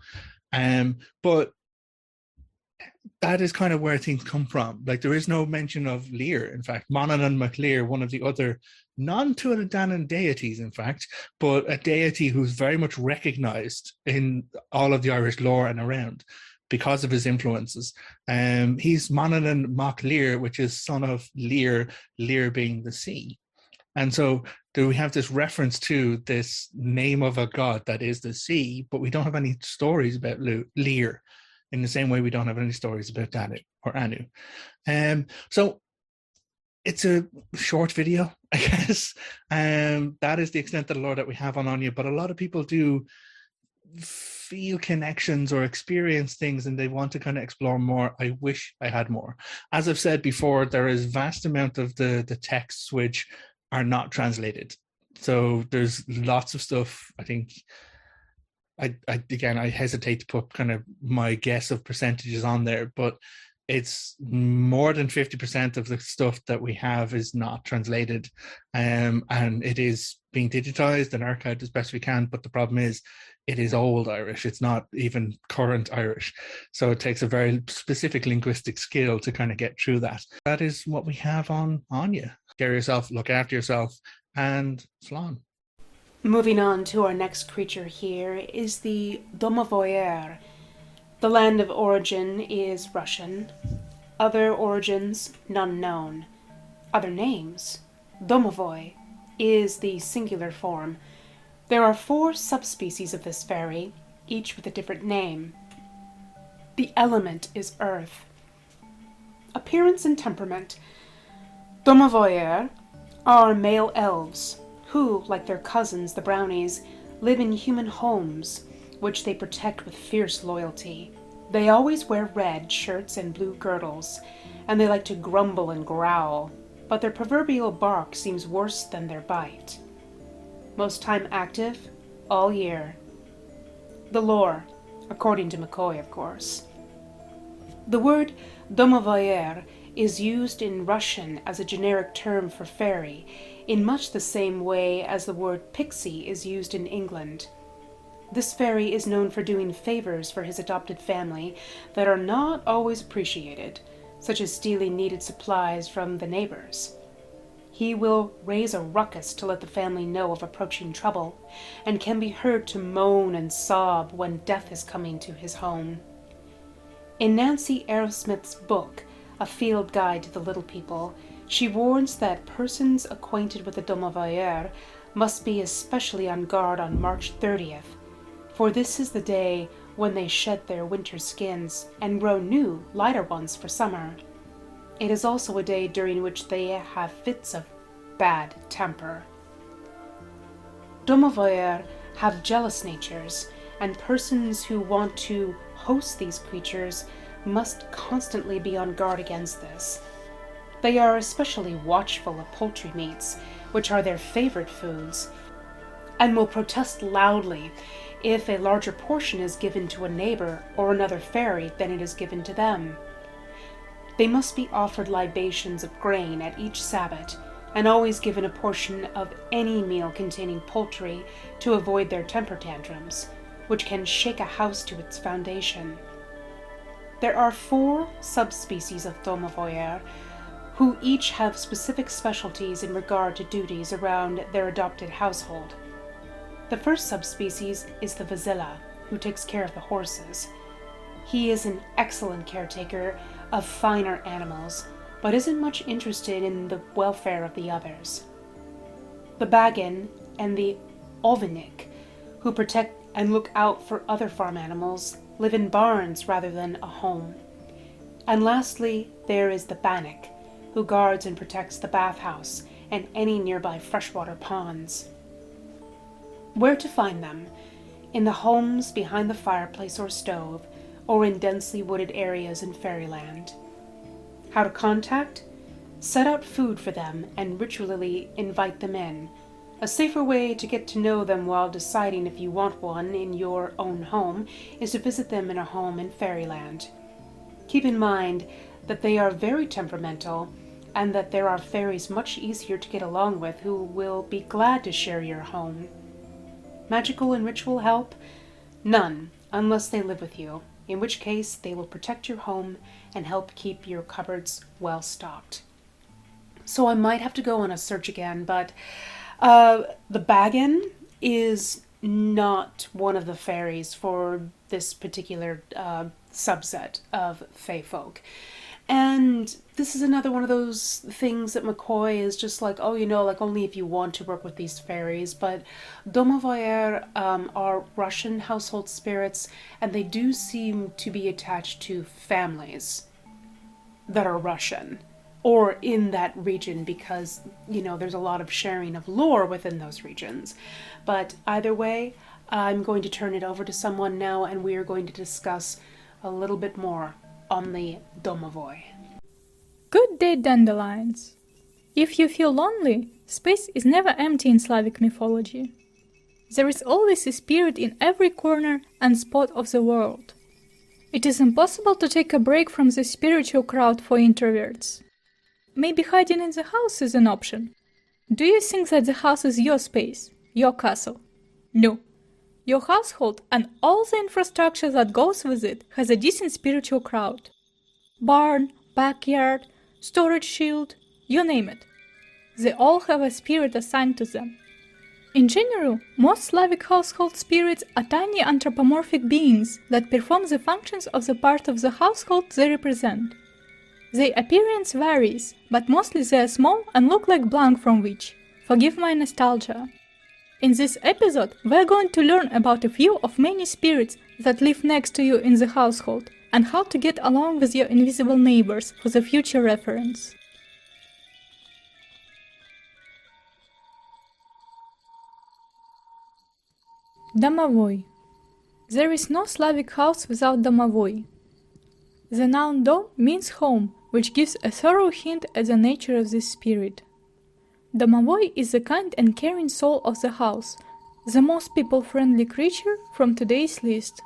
But that is kind of where things come from. Like, there is no mention of Lear. In fact, Monaghan MacLear, one of the other non-Tuatha De Danann deities, in fact, but a deity who's very much recognized in all of the Irish lore and around because of his influences. He's Monaghan MacLear, which is son of Lear, Lear being the sea. And so do we have this reference to this name of a god that is the sea, but we don't have any stories about Lear, in the same way we don't have any stories about Danu or Anu. So it's a short video, I guess. That is the extent of the lore that we have on Aine, but a lot of people do feel connections or experience things and they want to kind of explore more, I wish I had more. As I've said before, there is vast amount of the texts which are not translated. So there's lots of stuff. I think I hesitate to put kind of my guess of percentages on there, but it's more than 50% of the stuff that we have is not translated, and it is being digitized and archived as best we can. But the problem is, it is old Irish. It's not even current Irish. So it takes a very specific linguistic skill to kind of get through that. That is what we have on you. Care yourself, look after yourself, and slán. Moving on to our next creature here is the Domoviyr. The land of origin is Russian. Other origins, none known. Other names, Domovoy is the singular form. There are 4 subspecies of this fairy, each with a different name. The element is earth. Appearance and temperament. Domoviyr are male elves who, like their cousins, the brownies, live in human homes, which they protect with fierce loyalty. They always wear red shirts and blue girdles, and they like to grumble and growl, but their proverbial bark seems worse than their bite. Most time active, all year. The lore, according to McCoy, of course. The word Domoviyr is used in Russian as a generic term for fairy, in much the same way as the word pixie is used in England. This fairy is known for doing favors for his adopted family that are not always appreciated, such as stealing needed supplies from the neighbors. He will raise a ruckus to let the family know of approaching trouble, and can be heard to moan and sob when death is coming to his home. In Nancy Arrowsmith's book, A Field Guide to the Little People, she warns that persons acquainted with the Domoviyr must be especially on guard on March 30th, for this is the day when they shed their winter skins and grow new, lighter ones for summer. It is also a day during which they have fits of bad temper. Domoviyr have jealous natures, and persons who want to host these creatures must constantly be on guard against this. They are especially watchful of poultry meats, which are their favorite foods, and will protest loudly if a larger portion is given to a neighbor or another fairy than it is given to them. They must be offered libations of grain at each Sabbat, and always given a portion of any meal containing poultry to avoid their temper tantrums, which can shake a house to its foundation. There are 4 subspecies of Domoviyr, who each have specific specialties in regard to duties around their adopted household. The first subspecies is the Vizilla, who takes care of the horses. He is an excellent caretaker of finer animals, but isn't much interested in the welfare of the others. The Bagin and the Ovinik, who protect and look out for other farm animals, live in barns rather than a home. And lastly, there is the Bannock, who guards and protects the bathhouse and any nearby freshwater ponds. Where to find them? In the homes behind the fireplace or stove, or in densely wooded areas in fairyland. How to contact? Set out food for them and ritually invite them in. A safer way to get to know them while deciding if you want one in your own home is to visit them in a home in fairyland. Keep in mind that they are very temperamental, and that there are fairies much easier to get along with who will be glad to share your home. Magical and ritual help? None, unless they live with you, in which case they will protect your home and help keep your cupboards well stocked. So I might have to go on a search again, but the Bagin is not one of the fairies for this particular subset of fae folk. And this is another one of those things that McCoy is just like, oh, like only if you want to work with these fairies. But Domoviyr are Russian household spirits, and they do seem to be attached to families that are Russian or in that region because, there's a lot of sharing of lore within those regions. But either way, I'm going to turn it over to someone now, and we are going to discuss a little bit more on the Domoviyr. Good day, dandelions. If you feel lonely, space is never empty in Slavic mythology. There is always a spirit in every corner and spot of the world. It is impossible to take a break from the spiritual crowd for introverts. Maybe hiding in the house is an option. Do you think that the house is your space, your castle? No. Your household and all the infrastructure that goes with it has a decent spiritual crowd. Barn, backyard, storage shield, you name it. They all have a spirit assigned to them. In general, most Slavic household spirits are tiny anthropomorphic beings that perform the functions of the part of the household they represent. Their appearance varies, but mostly they are small and look like blank from which. Forgive my nostalgia. In this episode, we're going to learn about a few of many spirits that live next to you in the household, and how to get along with your invisible neighbors for the future reference. Domoviyr. There is no Slavic house without Domoviyr. The noun dom means home, which gives a thorough hint at the nature of this spirit. Domoviyr is the kind and caring soul of the house, the most people-friendly creature from today's list.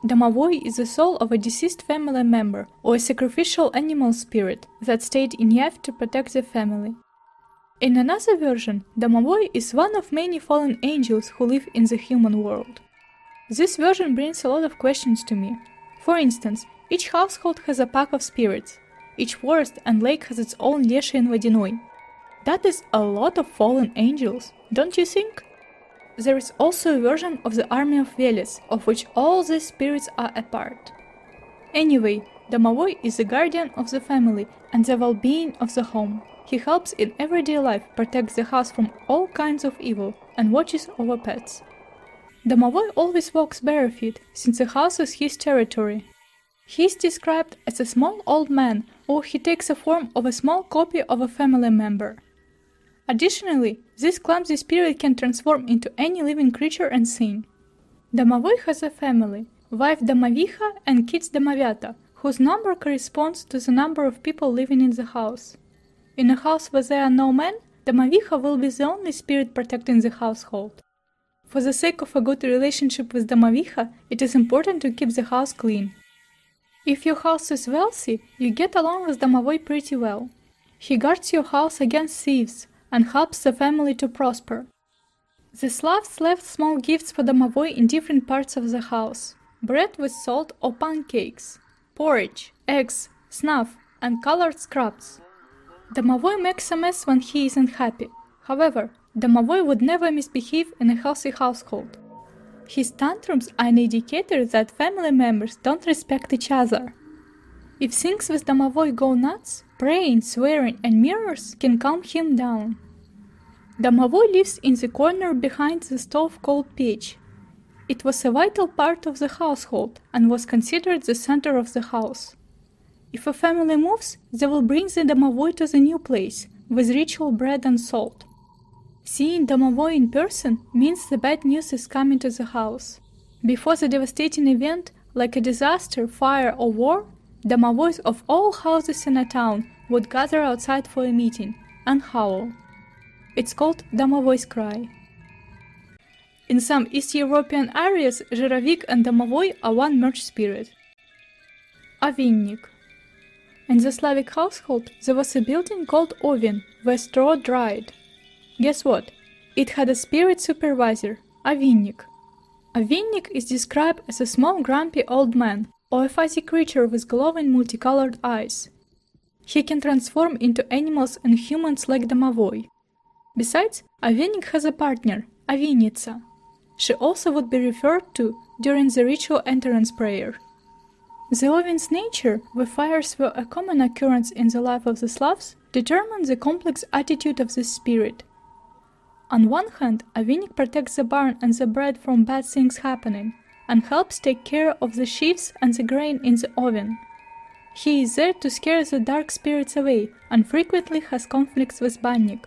Domoviyr is the soul of a deceased family member or a sacrificial animal spirit that stayed in Yav to protect the family. In another version, Domoviyr is one of many fallen angels who live in the human world. This version brings a lot of questions to me. For instance, each household has a pack of spirits. Each forest and lake has its own Leshy and Vodяной. That is a lot of fallen angels, don't you think? There is also a version of the army of Veles, of which all these spirits are a part. Anyway, Domoviyr is the guardian of the family and the well-being of the home. He helps in everyday life, protects the house from all kinds of evil, and watches over pets. Domoviyr always walks barefoot, since the house is his territory. He is described as a small old man, or he takes the form of a small copy of a family member. Additionally, this clumsy spirit can transform into any living creature and thing. Domoviyr has a family, wife Domoviyha and kids Domovyata, whose number corresponds to the number of people living in the house. In a house where there are no men, Domoviyha will be the only spirit protecting the household. For the sake of a good relationship with Domoviyha, it is important to keep the house clean. If your house is wealthy, you get along with Domoviyr pretty well. He guards your house against thieves and helps the family to prosper. The Slavs left small gifts for Domoviyr in different parts of the house: bread with salt or pancakes, porridge, eggs, snuff, and colored scraps. Domoviyr makes a mess when he isn't happy. However, Domoviyr would never misbehave in a healthy household. His tantrums are an indicator that family members don't respect each other. If things with Domoviyr go nuts, praying, swearing, and mirrors can calm him down. Domoviyr lives in the corner behind the stove called pech. It was a vital part of the household and was considered the center of the house. If a family moves, they will bring the Domoviyr to the new place with ritual bread and salt. Seeing Domoviyr in person means the bad news is coming to the house. Before the devastating event, like a disaster, fire, or war, Domovyrs of all houses in a town would gather outside for a meeting and howl. It's called Domoviy's cry. In some East European areas, Žeravik and Domoviyr are one merged spirit. Ovinnik. In the Slavic household, there was a building called Ovin, where straw dried. Guess what? It had a spirit supervisor, Ovinnik. Ovinnik is described as a small grumpy old man, or a fuzzy creature with glowing multicolored eyes. He can transform into animals and humans like Domoviyr. Besides, Ovinnik has a partner, Ovinnica. She also would be referred to during the ritual entrance prayer. The Ovin's nature, where fires were a common occurrence in the life of the Slavs, determined the complex attitude of this spirit. On one hand, Ovinnik protects the barn and the bread from bad things happening, and helps take care of the sheaves and the grain in the oven. He is there to scare the dark spirits away, and frequently has conflicts with Bannik.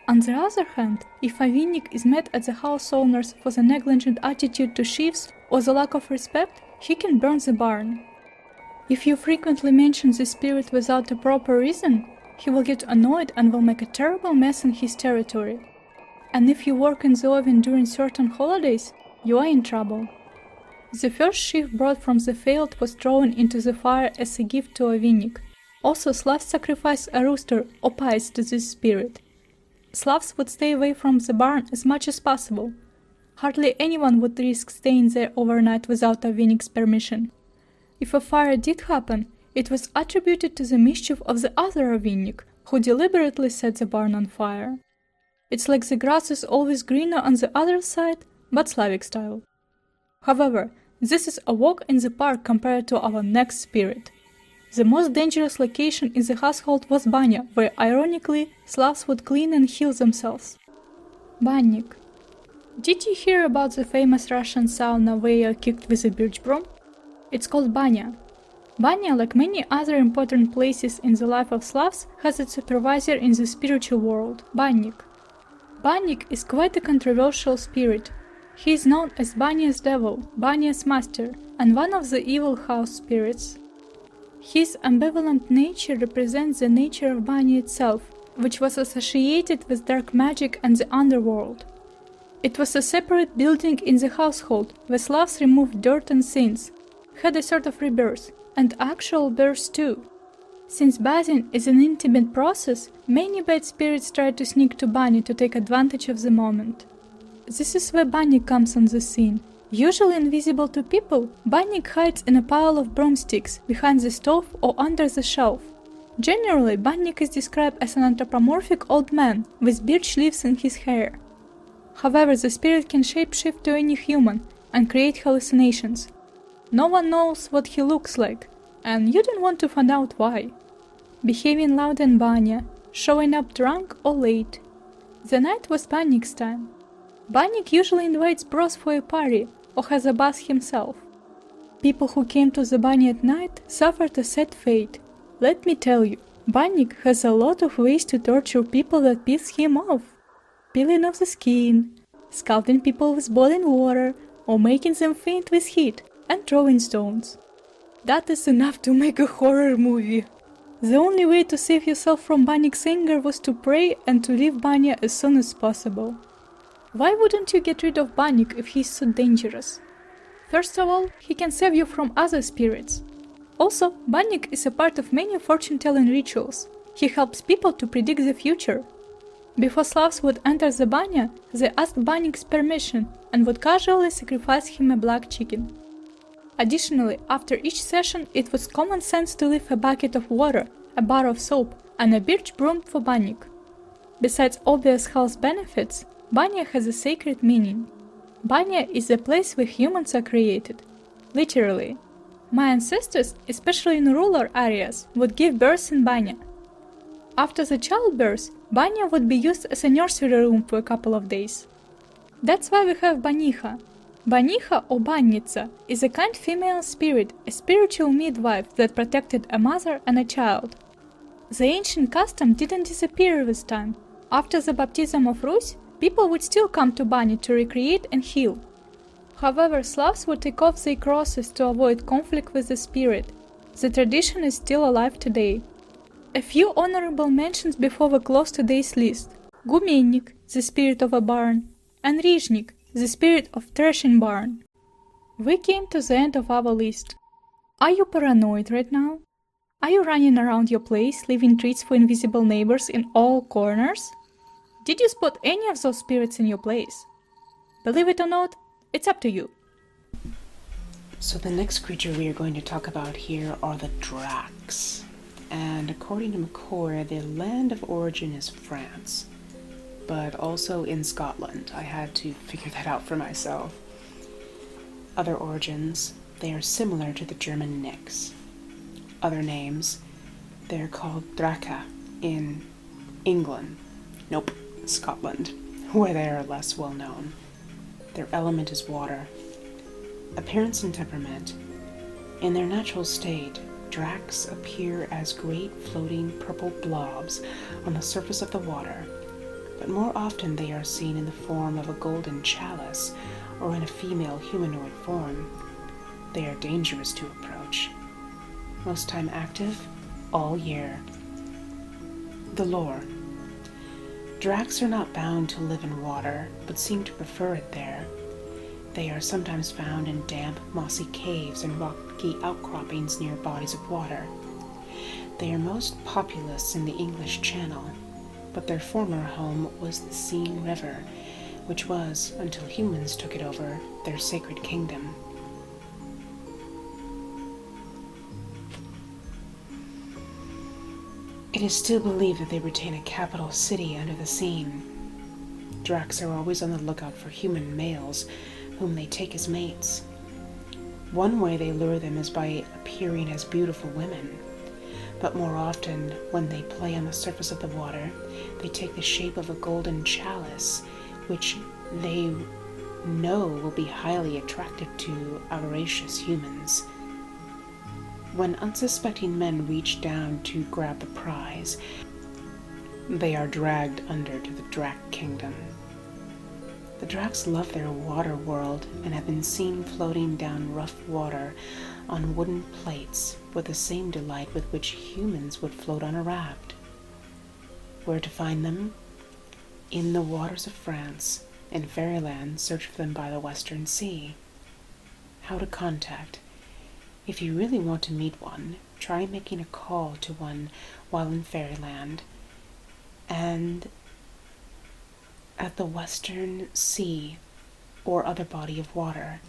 On the other hand, if a Vinnik is mad at the house owners for the negligent attitude to sheaves or the lack of respect, he can burn the barn. If you frequently mention the spirit without a proper reason, he will get annoyed and will make a terrible mess in his territory. And if you work in the oven during certain holidays, you are in trouble. The first sheaf brought from the field was thrown into the fire as a gift to a Vinnik. Also, Slavs sacrificed a rooster or pies to this spirit. Slavs would stay away from the barn as much as possible. Hardly anyone would risk staying there overnight without a Vinnik's permission. If a fire did happen, it was attributed to the mischief of the other Vinnik, who deliberately set the barn on fire. It's like the grass is always greener on the other side, but Slavic style. However, this is a walk in the park compared to our next spirit. The most dangerous location in the household was Banya, where ironically Slavs would clean and heal themselves. Bannik. Did you hear about the famous Russian sauna where you're kicked with a birch broom? It's called Banya. Banya, like many other important places in the life of Slavs, has its supervisor in the spiritual world, Bannik. Bannik is quite a controversial spirit. He is known as Banya's devil, Banya's master, and one of the evil house spirits. His ambivalent nature represents the nature of Banya itself, which was associated with dark magic and the underworld. It was a separate building in the household, where Slavs removed dirt and sins, had a sort of rebirth, and actual birth too. Since bathing is an intimate process, many bad spirits try to sneak to Banya to take advantage of the moment. This is where Bannik comes on the scene. Usually invisible to people, Bannik hides in a pile of broomsticks, behind the stove or under the shelf. Generally, Bannik is described as an anthropomorphic old man with birch leaves in his hair. However, the spirit can shapeshift to any human and create hallucinations. No one knows what he looks like, and you don't want to find out why. Behaving loud in Banya, showing up drunk or late. The night was Bannik's time. Bannik usually invites bros for a party or has a bath himself. People who came to the Banya at night suffered a sad fate. Let me tell you, Bannik has a lot of ways to torture people that piss him off. Peeling off the skin, scalding people with boiling water, or making them faint with heat, and throwing stones. That is enough to make a horror movie. The only way to save yourself from Bannik's anger was to pray and to leave Banya as soon as possible. Why wouldn't you get rid of Bannik if he's so dangerous? First of all, he can save you from other spirits. Also, Bannik is a part of many fortune-telling rituals. He helps people to predict the future. Before Slavs would enter the Banya, they asked Bannik's permission and would casually sacrifice him a black chicken. Additionally, after each session, it was common sense to leave a bucket of water, a bar of soap, and a birch broom for Bannik. Besides obvious health benefits, Banya has a sacred meaning. Banya is the place where humans are created. Literally. My ancestors, especially in rural areas, would give birth in Banya. After the childbirth, Banya would be used as a nursery room for a couple of days. That's why we have Baniha. Baniha or Bannica is a kind female spirit, a spiritual midwife that protected a mother and a child. The ancient custom didn't disappear with time. After the baptism of Rus, people would still come to Banya to recreate and heal. However, Slavs would take off their crosses to avoid conflict with the spirit. The tradition is still alive today. A few honorable mentions before we close today's list. Gumennik, the spirit of a barn, and Rizhnik, the spirit of threshing barn. We came to the end of our list. Are you paranoid right now? Are you running around your place, leaving treats for invisible neighbors in all corners? Did you spot any of those spirits in your place? Believe it or not, it's up to you. So the next creature we are going to talk about here are the Dracs. And according to McCoy, their land of origin is France, but also in Scotland. I had to figure that out for myself. Other origins, they are similar to the German Nicks. Other names, they're called Dracae in England. Nope, Scotland, where they are less well known. Their element is water. Appearance and temperament. In their natural state, Dracs appear as great floating purple blobs on the surface of the water. but more often they are seen in the form of a golden chalice or in a female humanoid form. They are dangerous to approach. Most time active, all year. The lore. Dracs are not bound to live in water, but seem to prefer it there. They are sometimes found in damp, mossy caves and rocky outcroppings near bodies of water. They are most populous in the English Channel, but their former home was the Seine River, which was, until humans took it over, their sacred kingdom. It is still believed that they retain a capital city under the Seine. Dracs are always on the lookout for human males, whom they take as mates. One way they lure them is by appearing as beautiful women, but more often, when they play on the surface of the water, they take the shape of a golden chalice, which they know will be highly attractive to avaricious humans. When unsuspecting men reach down to grab the prize, they are dragged under to the Drac kingdom. The Dracs love their water world and have been seen floating down rough water on wooden plates with the same delight with which humans would float on a raft. Where to find them? In the waters of France. In Fairyland, search for them by the Western Sea. How to contact? If you really want to meet one, try making a call to one while in Fairyland and at the Western Sea or other body of water.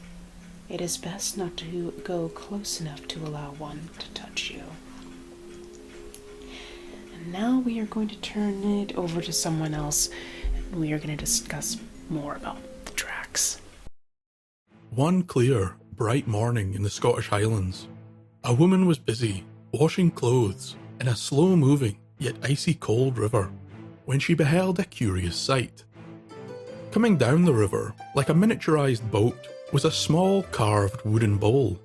It is best not to go close enough to allow one to touch you. And now we are going to turn it over to someone else, and we are going to discuss more about the Dracs. One clear, bright morning in the Scottish Highlands, a woman was busy washing clothes in a slow-moving yet icy cold river when she beheld a curious sight. Coming down the river, like a miniaturized boat, was a small carved wooden bowl.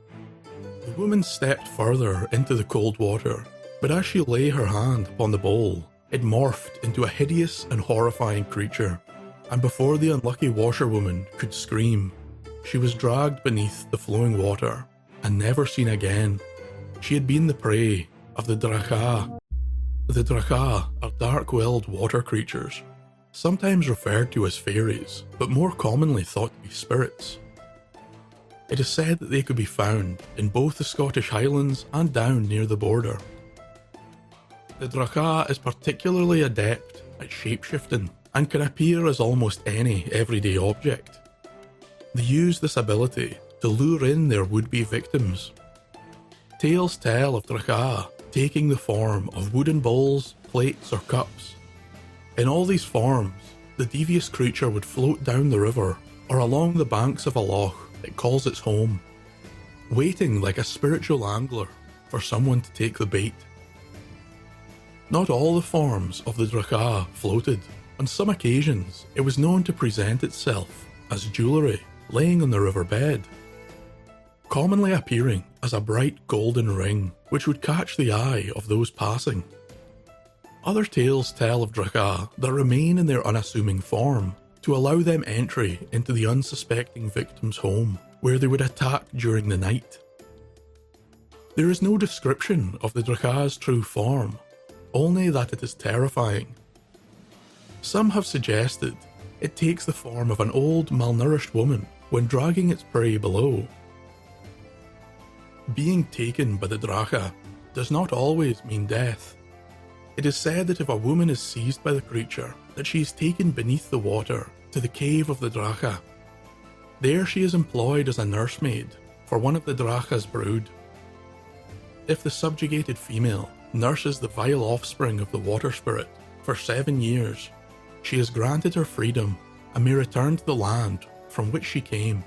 The woman stepped further into the cold water, but as she lay her hand upon the bowl, it morphed into a hideous and horrifying creature, and before the unlucky washerwoman could scream, she was dragged beneath the flowing water and never seen again. She had been the prey of the Dracae. The Dracae are dark-willed water creatures, sometimes referred to as fairies, but more commonly thought to be spirits. It is said that they could be found in both the Scottish Highlands and down near the border. The Dracae is particularly adept at shapeshifting and can appear as almost any everyday object. They use this ability to lure in their would-be victims. Tales tell of Dracae taking the form of wooden bowls, plates or cups. In all these forms, the devious creature would float down the river or along the banks of a loch it calls its home, waiting like a spiritual angler for someone to take the bait. Not all the forms of the Dracae floated. On some occasions, it was known to present itself as jewellery laying on the riverbed, commonly appearing as a bright golden ring which would catch the eye of those passing. Other tales tell of Dracae that remain in their unassuming form to allow them entry into the unsuspecting victim's home, where they would attack during the night. There is no description of the Dracae's true form, only that it is terrifying. Some have suggested it takes the form of an old, malnourished woman when dragging its prey below. Being taken by the Dracae does not always mean death. It is said that if a woman is seized by the creature, that she is taken beneath the water to the cave of the Dracae. There she is employed as a nursemaid for one of the Dracae's brood. If the subjugated female nurses the vile offspring of the water spirit for 7 years, she is granted her freedom and may return to the land from which she came.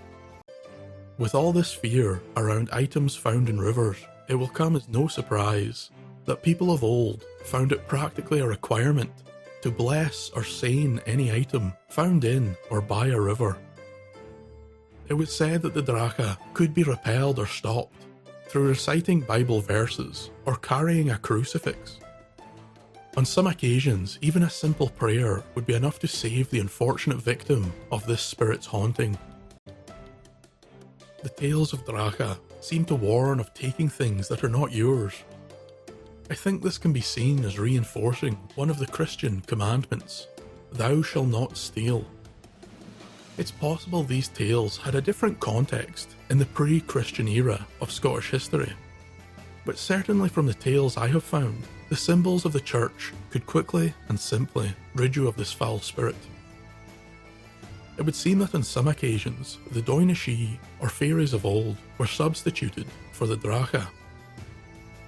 With all this fear around items found in rivers, it will come as no surprise that people of old found it practically a requirement to bless or sain any item found in or by a river. It was said that the Dracae could be repelled or stopped through reciting Bible verses or carrying a crucifix. On some occasions, even a simple prayer would be enough to save the unfortunate victim of this spirit's haunting. The tales of Dracae seem to warn of taking things that are not yours. I think this can be seen as reinforcing one of the Christian commandments, "Thou shalt not steal." It's possible these tales had a different context in the pre-Christian era of Scottish history, but certainly from the tales I have found, the symbols of the church could quickly and simply rid you of this foul spirit. It would seem that on some occasions, the Dindshenchas, or fairies of old, were substituted for the Dracae.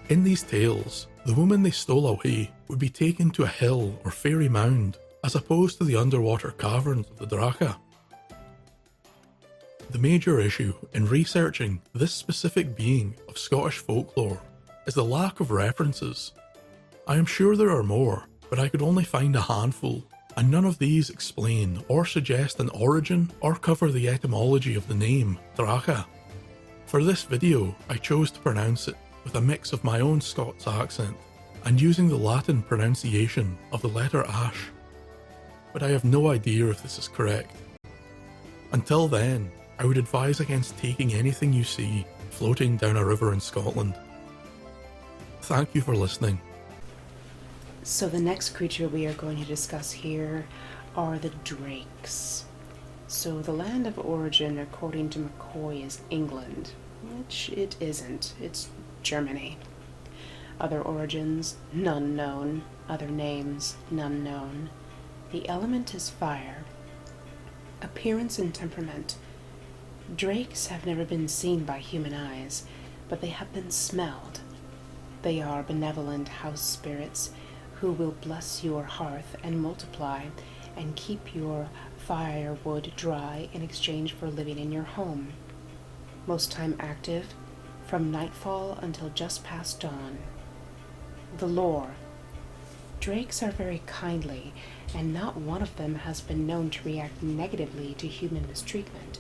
In these tales, the woman they stole away would be taken to a hill or fairy mound, as opposed to the underwater caverns of the Dracae. The major issue in researching this specific being of Scottish folklore is the lack of references. I am sure there are more, but I could only find a handful, and none of these explain or suggest an origin or cover the etymology of the name Dracae. For this video, I chose to pronounce it with a mix of my own Scots accent and using the Latin pronunciation of the letter Ash, but I have no idea if this is correct. Until then, I would advise against taking anything you see floating down a river in Scotland. Thank you for listening. So the next creature we are going to discuss here are the Dracs. So the land of origin, according to McCoy, is England, which it isn't. It's Germany. Other origins, none known. Other names, none known. The element is fire. Appearance and temperament. Dracs have never been seen by human eyes, but they have been smelled. They are benevolent house spirits who will bless your hearth and multiply and keep your firewood dry in exchange for living in your home. Most time active, from nightfall until just past dawn. The lore. Dracs are very kindly, and not one of them has been known to react negatively to human mistreatment.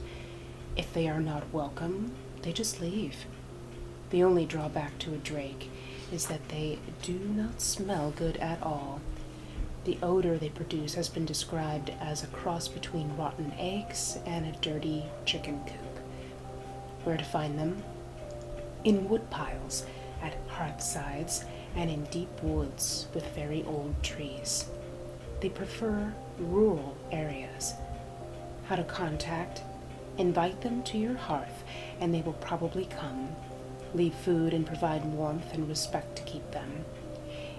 If they are not welcome, they just leave. The only drawback to a drake is that they do not smell good at all. The odor they produce has been described as a cross between rotten eggs and a dirty chicken coop. Where to find them? In wood piles, at hearthsides, and in deep woods with very old trees. They prefer rural areas. How to contact? Invite them to your hearth, and they will probably come. Leave food and provide warmth and respect to keep them.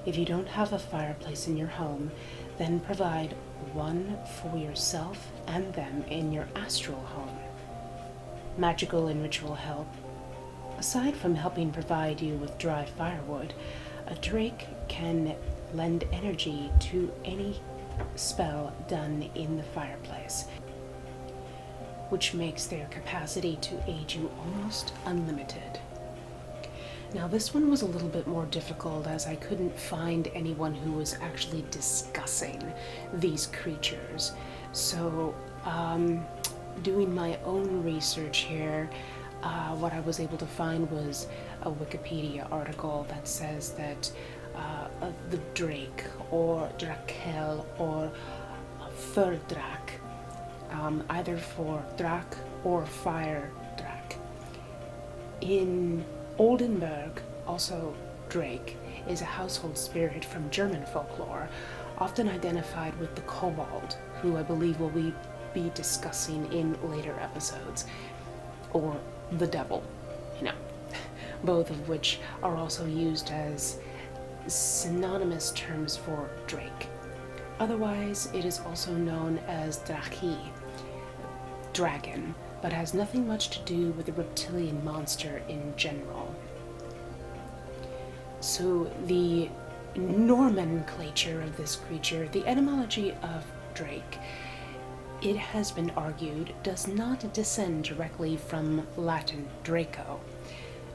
If you don't have a fireplace in your home, then provide one for yourself and them in your astral home. Magical and ritual help. Aside from helping provide you with dry firewood, a drake can lend energy to any spell done in the fireplace, which makes their capacity to aid you almost unlimited. Now this one was a little bit more difficult as I couldn't find anyone who was actually discussing these creatures. So doing my own research here, what I was able to find was a Wikipedia article that says that the drake or Dracae or Ferdrak, either for Drac or fire Drac. In Oldenburg, also Drake, is a household spirit from German folklore, often identified with the kobold, who I believe will be discussing in later episodes, or the devil, both of which are also used as synonymous terms for Drake. Otherwise, it is also known as Dracae, dragon, but has nothing much to do with the reptilian monster in general. So the nomenclature of this creature, the etymology of drake, it has been argued does not descend directly from Latin Draco,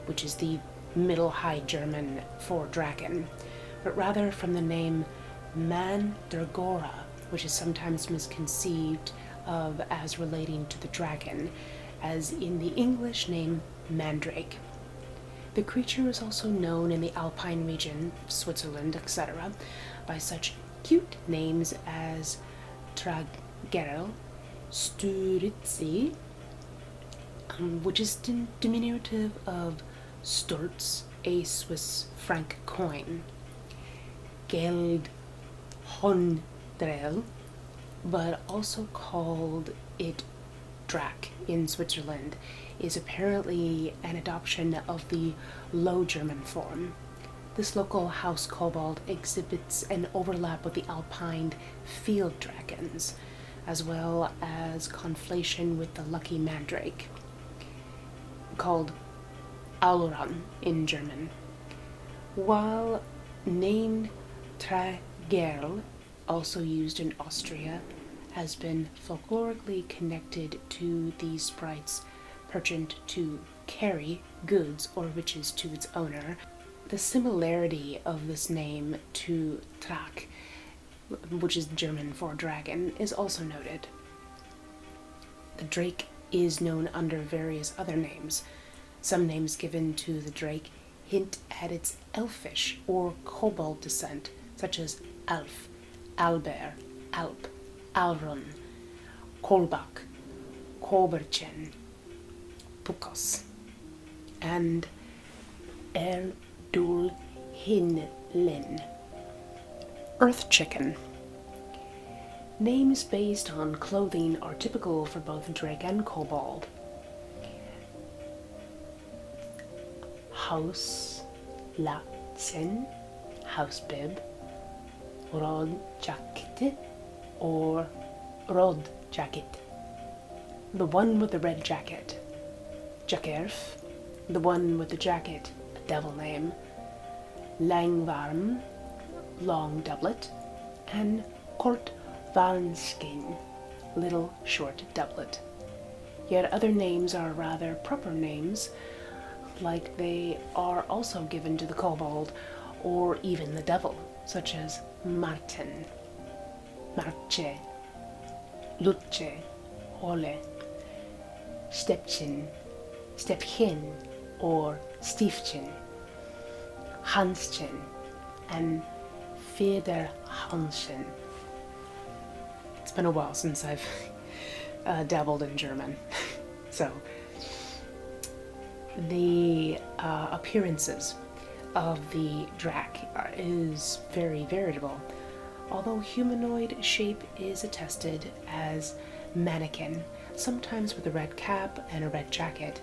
which is the Middle High German for dragon, but rather from the name Mandragora, which is sometimes misconceived of as relating to the dragon, as in the English name Mandrake. The creature is also known in the Alpine region, Switzerland, etc., by such cute names as Tragerel, Sturitzi, which is diminutive of Sturz, a Swiss franc coin, Geld Hondrel, but also called it Drac in Switzerland, is apparently an adoption of the Low German form. This local house kobold exhibits an overlap with the alpine field dragons, as well as conflation with the lucky mandrake, called Avalon in German. While named Tragerl, also used in Austria, has been folklorically connected to these sprites perchant to carry goods or riches to its owner. The similarity of this name to Drac, which is German for dragon, is also noted. The drake is known under various other names. Some names given to the drake hint at its elfish or kobold descent, such as Alf, Albert, Alp, Alrun, Kolbak, Koberchen, Pukos, and Erdul Hinlen. Earth chicken. Names based on clothing are typical for both drake and kobold. House Latzen, house bib, rod jacket or rod jacket, the one with the red jacket. Jackerf, the one with the jacket, a devil name. Langvarm, long doublet, and Kort Valenskin, little short doublet. Yet other names are rather proper names, like they are also given to the kobold or even the devil, such as Marten, Marche, Luce, Ole, Stepchen, Stepchen, or Stiefchen, Hanschen, and Federhanschen. It's been a while since I've dabbled in German. So, the appearances of the Drac is very variable. Although humanoid shape is attested as mannequin, sometimes with a red cap and a red jacket,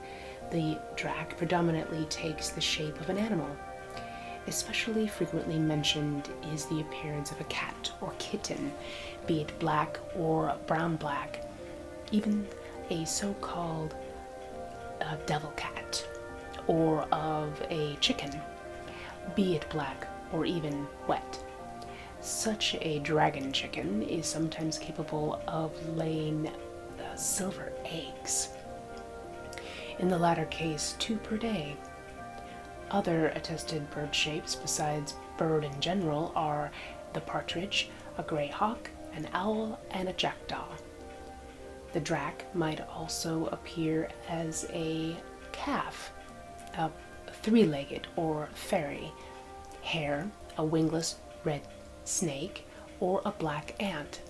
the Drac predominantly takes the shape of an animal. Especially frequently mentioned is the appearance of a cat or kitten, be it black or brown-black, even a so-called devil cat, or of a chicken, be it black or even wet. Such a dragon chicken is sometimes capable of laying silver eggs. In the latter case, 2 per day. Other attested bird shapes besides bird in general are the partridge, a grey hawk, an owl, and a jackdaw. The Drac might also appear as a calf, a 3-legged or fairy, hare, a wingless red snake, or a black ant.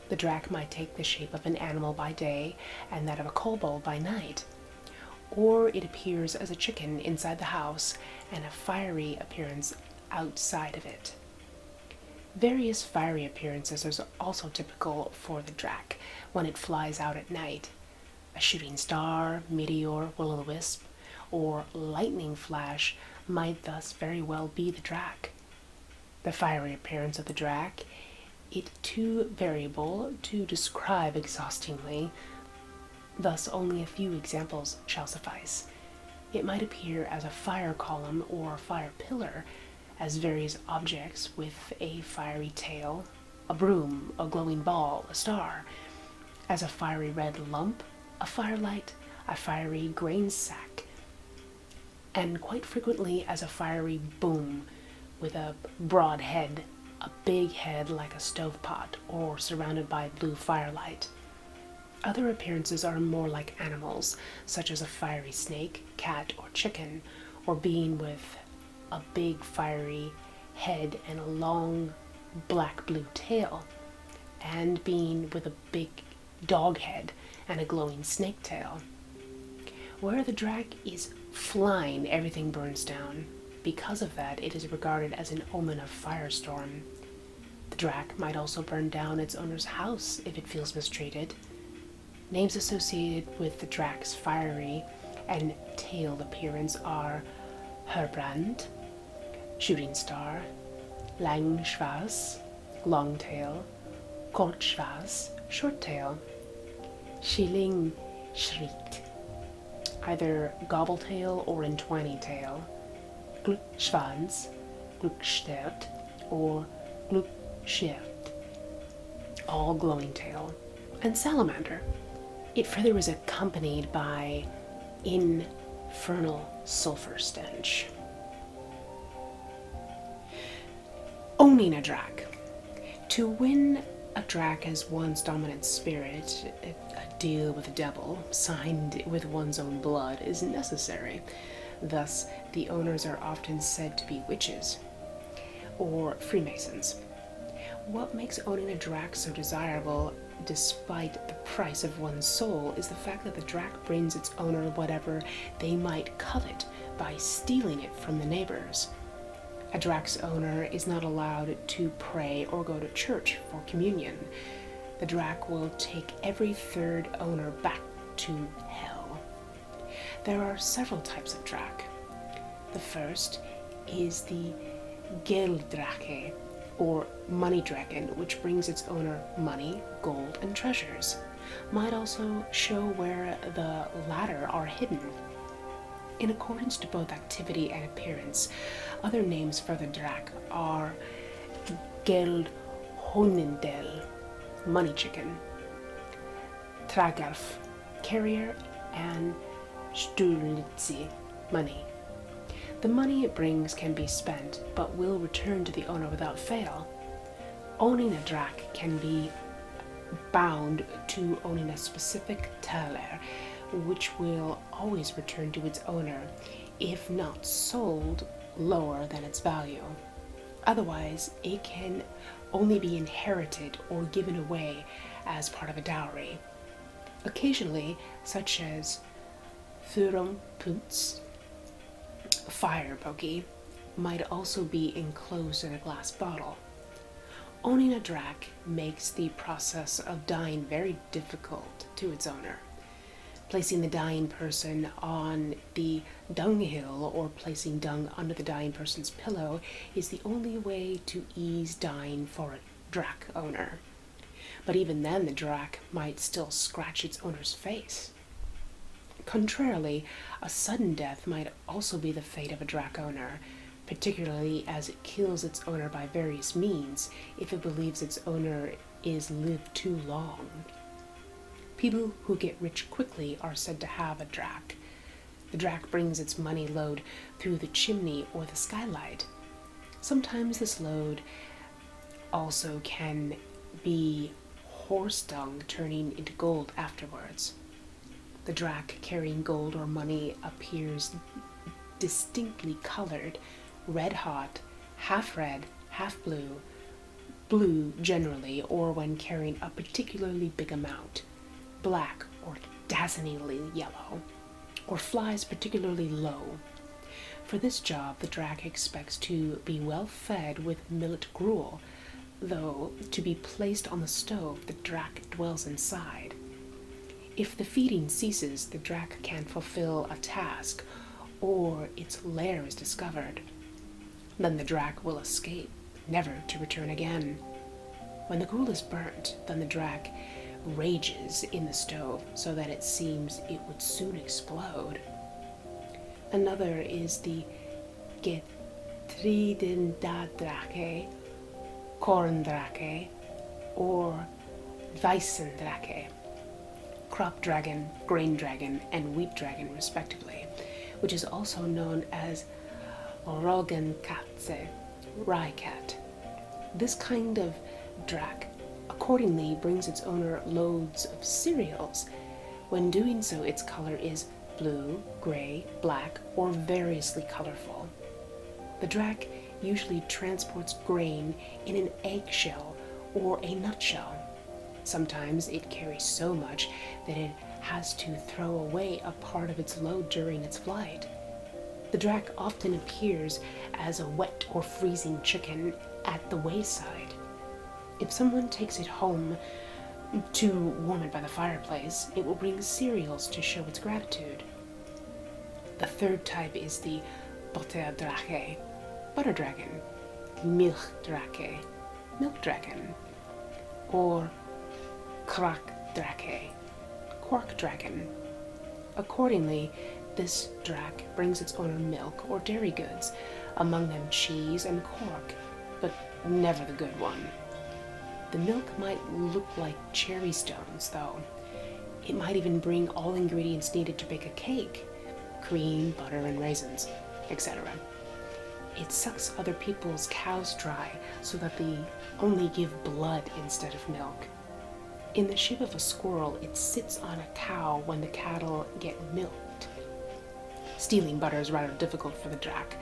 The Drac might take the shape of an animal by day and that of a kobold by night. Or it appears as a chicken inside the house and a fiery appearance outside of it. Various fiery appearances are also typical for the Drac when it flies out at night. A shooting star, meteor, will-o'-the-wisp, or lightning flash might thus very well be the Drac. The fiery appearance of the Drac, it too variable to describe exhaustingly, thus only a few examples shall suffice. It might appear as a fire column or fire pillar, as various objects with a fiery tail, a broom, a glowing ball, a star, as a fiery red lump, a firelight, a fiery grain sack, and quite frequently as a fiery boom with a broad head, a big head like a stovepat, or surrounded by blue firelight. Other appearances are more like animals, such as a fiery snake, cat, or chicken, or being with a big fiery head and a long black-blue tail, and being with a big dog head and a glowing snake tail. Where the Drac is flying, everything burns down. Because of that, it is regarded as an omen of firestorm. The Drac might also burn down its owner's house if it feels mistreated. Names associated with the Drac's fiery and tailed appearance are Herbrand, Shooting Star, Langschwanz, Long Tail, Kurzschwanz, Short Tail, Schilling Schritt, either Gobbletail or Entwining Tail, Glückschwanz, Glückstert, or Glückschert, all glowing tail, and Salamander. It further is accompanied by infernal sulfur stench. Owning a Drac. To win a Drac as one's dominant spirit, a deal with the devil, signed with one's own blood, is necessary. Thus, the owners are often said to be witches or Freemasons. What makes owning a Drac so desirable, despite the price of one's soul, is the fact that the Drac brings its owner whatever they might covet by stealing it from the neighbors. A Drac's owner is not allowed to pray or go to church for communion. The Drac will take every third owner back to hell. There are several types of Drac. The first is the Dracae, or money dragon, which brings its owner money, gold, and treasures. Might also show where the latter are hidden. In accordance to both activity and appearance, other names for the Drac are Geldhonendel, money chicken, Tragarf, carrier, and Stulitzi, money. The money it brings can be spent, but will return to the owner without fail. Owning a Drac can be bound to owning a specific taler, which will always return to its owner, if not sold lower than its value. Otherwise, it can only be inherited or given away as part of a dowry. Occasionally, such as Thurum Punts, fire pokey, might also be enclosed in a glass bottle. Owning a Drac makes the process of dying very difficult to its owner. Placing the dying person on the dunghill or placing dung under the dying person's pillow is the only way to ease dying for a Drac owner. But even then, the Drac might still scratch its owner's face. Contrarily, a sudden death might also be the fate of a Drac owner, particularly as it kills its owner by various means if it believes its owner is lived too long. People who get rich quickly are said to have a Drac. The Drac brings its money load through the chimney or the skylight. Sometimes this load also can be horse dung turning into gold afterwards. The Drac carrying gold or money appears distinctly colored, red hot, half red, half blue, blue generally, or when carrying a particularly big amount, black or dazzlingly yellow, or flies particularly low. For this job, the Drac expects to be well fed with millet gruel, though to be placed on the stove, the Drac dwells inside. If the feeding ceases, the Drac can't fulfill a task, or its lair is discovered. Then the Drac will escape, never to return again. When the gruel is burnt, then the Drac rages in the stove so that it seems it would soon explode. Another is the Getreidendracae, Korndracae, or Weissendracae, crop dragon, grain dragon, and wheat dragon respectively, which is also known as Roggenkatze, rye cat. This kind of Drac accordingly brings its owner loads of cereals. When doing so, its color is blue, grey, black, or variously colorful. The Drac usually transports grain in an eggshell or a nutshell. Sometimes it carries so much that it has to throw away a part of its load during its flight. The Drac often appears as a wet or freezing chicken at the wayside. If someone takes it home to warm it by the fireplace, it will bring cereals to show its gratitude. The third type is the Butter Dracae, butter dragon, Milch Dracae, milk dragon, or Croak Dracae, quark dragon. Accordingly, this Drac brings its owner milk or dairy goods, among them cheese and cork, but never the good one. The milk might look like cherry stones, though. It might even bring all ingredients needed to bake a cake: cream, butter, and raisins, etc. It sucks other people's cows dry so that they only give blood instead of milk. In the shape of a squirrel, it sits on a cow when the cattle get milked. Stealing butter is rather difficult for the Drac,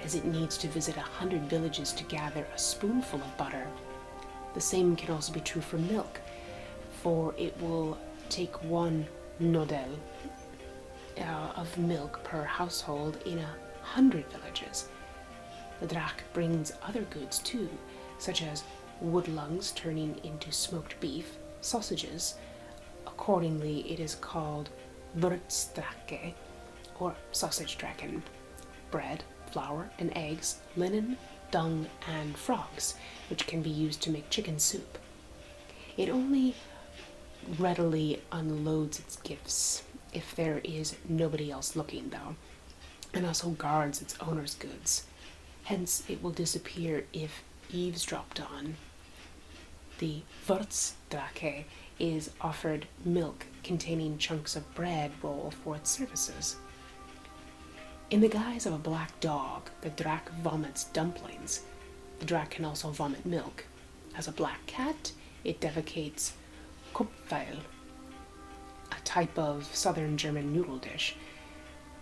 as it needs to visit 100 villages to gather a spoonful of butter. The same can also be true for milk, for it will take 1 nodel of milk per household in 100 villages. The Drac brings other goods too, such as woodlungs turning into smoked beef, sausages. Accordingly, it is called Dracae, or sausage dragon. Bread, flour, and eggs, linen, dung, and frogs, which can be used to make chicken soup. It only readily unloads its gifts if there is nobody else looking, though, and also guards its owner's goods. Hence, it will disappear if eavesdropped on. The Dracae is offered milk containing chunks of bread roll for its services. In the guise of a black dog, the Drac vomits dumplings. The Drac can also vomit milk. As a black cat, it defecates Kupfeil, a type of southern German noodle dish,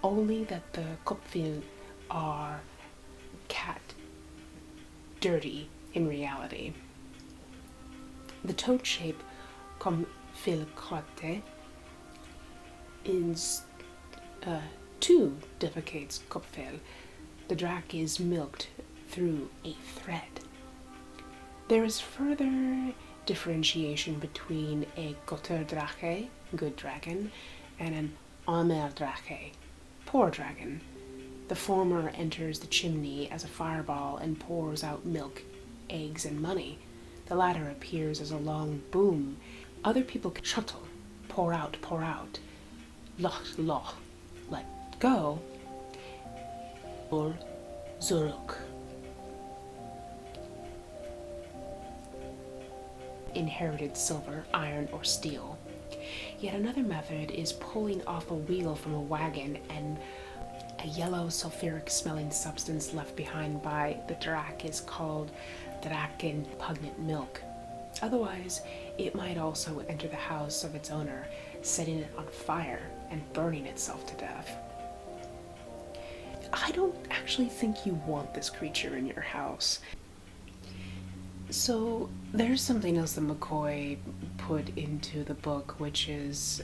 only that the Kupfeil are cat dirty in reality. The toad shape Kupfeilkröte is too defecates Kupfeil. The Drac is milked through a thread. There is further differentiation between a Gutter Dracae, good dragon, and an Armer Dracae, poor dragon. The former enters the chimney as a fireball and pours out milk, eggs, and money. The latter appears as a long boom. Other people can shuttle, pour out, loch, let go, or Zuruk. Inherited silver, iron, or steel. Yet another method is pulling off a wheel from a wagon and a yellow sulfuric smelling substance left behind by the Drac is called Dracan pugnant milk. Otherwise, it might also enter the house of its owner, setting it on fire and burning itself to death. I don't actually think you want this creature in your house. So there's something else that McCoy put into the book, which is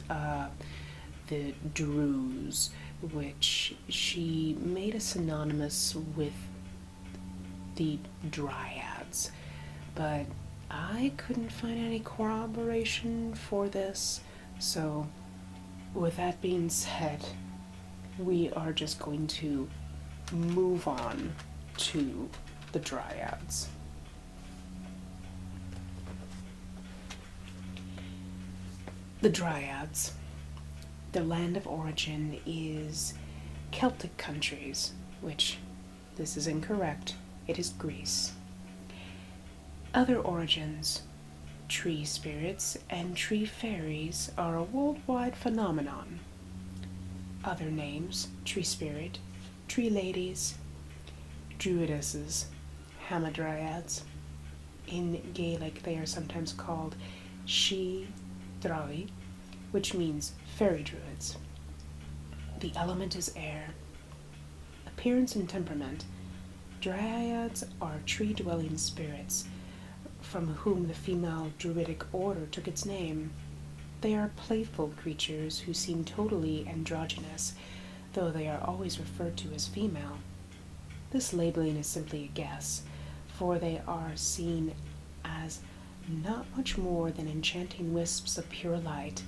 the Druze, which she made a synonymous with the Dryads, but I couldn't find any corroboration for this. So with that being said, we are just going to move on to the Dryads. The Dryads. Their land of origin is Celtic countries, which, this is incorrect, it is Greece. Other origins, tree spirits and tree fairies, are a worldwide phenomenon. Other names, tree spirit, tree ladies, druidesses, hamadryads. In Gaelic they are sometimes called she Draui, which means fairy druids. The element is air. Appearance and temperament. Dryads are tree-dwelling spirits, from whom the female druidic order took its name. They are playful creatures who seem totally androgynous, though they are always referred to as female. This labeling is simply a guess, for they are seen as not much more than enchanting wisps of pure light,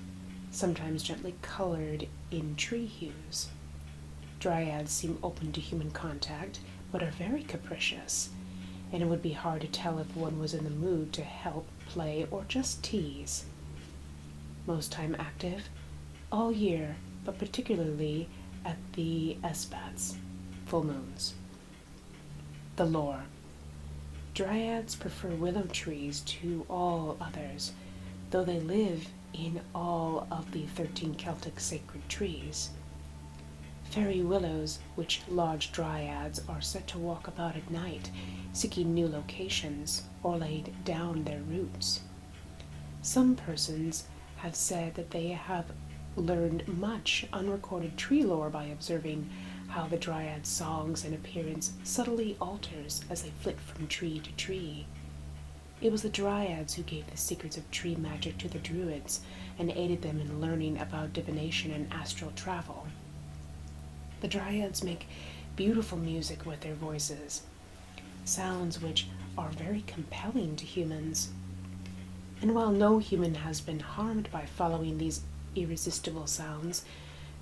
sometimes gently colored in tree hues. Dryads seem open to human contact, but are very capricious, and it would be hard to tell if one was in the mood to help, play, or just tease. Most time active, all year, but particularly at the Espats, full moons. The lore. Dryads prefer willow trees to all others, though they live in all of the 13 Celtic sacred trees. Fairy willows, which lodge dryads, are said to walk about at night, seeking new locations, or laid down their roots. Some persons have said that they have learned much unrecorded tree lore by observing how the dryad's songs and appearance subtly alters as they flit from tree to tree. It was the dryads who gave the secrets of tree magic to the druids and aided them in learning about divination and astral travel. The dryads make beautiful music with their voices, sounds which are very compelling to humans. And while no human has been harmed by following these irresistible sounds,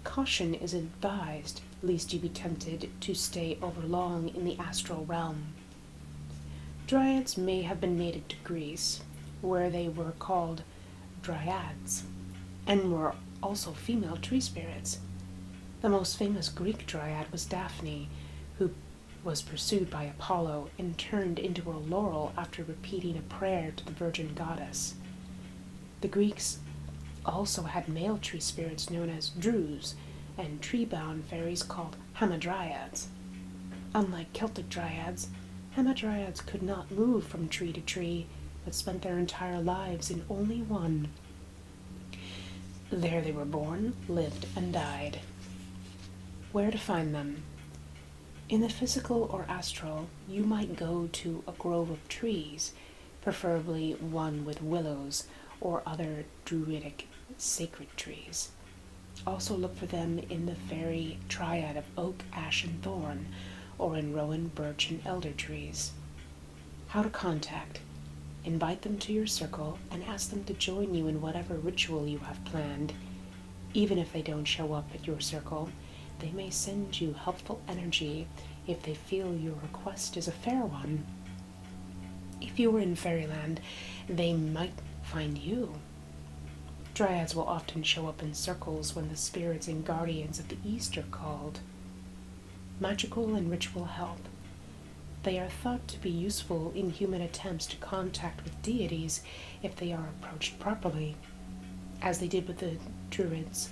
caution is advised, lest you be tempted to stay overlong in the astral realm. Dryads may have been native to Greece, where they were called Dryads, and were also female tree spirits. The most famous Greek dryad was Daphne, who was pursued by Apollo and turned into a laurel after repeating a prayer to the virgin goddess. The Greeks also had male tree spirits known as Drues, and tree-bound fairies called hamadryads. Unlike Celtic dryads, hamadryads could not move from tree to tree, but spent their entire lives in only one. There they were born, lived, and died. Where to find them? In the physical or astral, you might go to a grove of trees, preferably one with willows or other druidic sacred trees. Also look for them in the fairy triad of oak, ash, and thorn, or in rowan, birch, and elder trees. How to contact. Invite them to your circle and ask them to join you in whatever ritual you have planned. Even if they don't show up at your circle, they may send you helpful energy if they feel your request is a fair one. If you were in fairyland, they might find you. Dryads will often show up in circles when the spirits and guardians of the East are called. Magical and ritual help. They are thought to be useful in human attempts to contact with deities if they are approached properly. As they did with the Druids,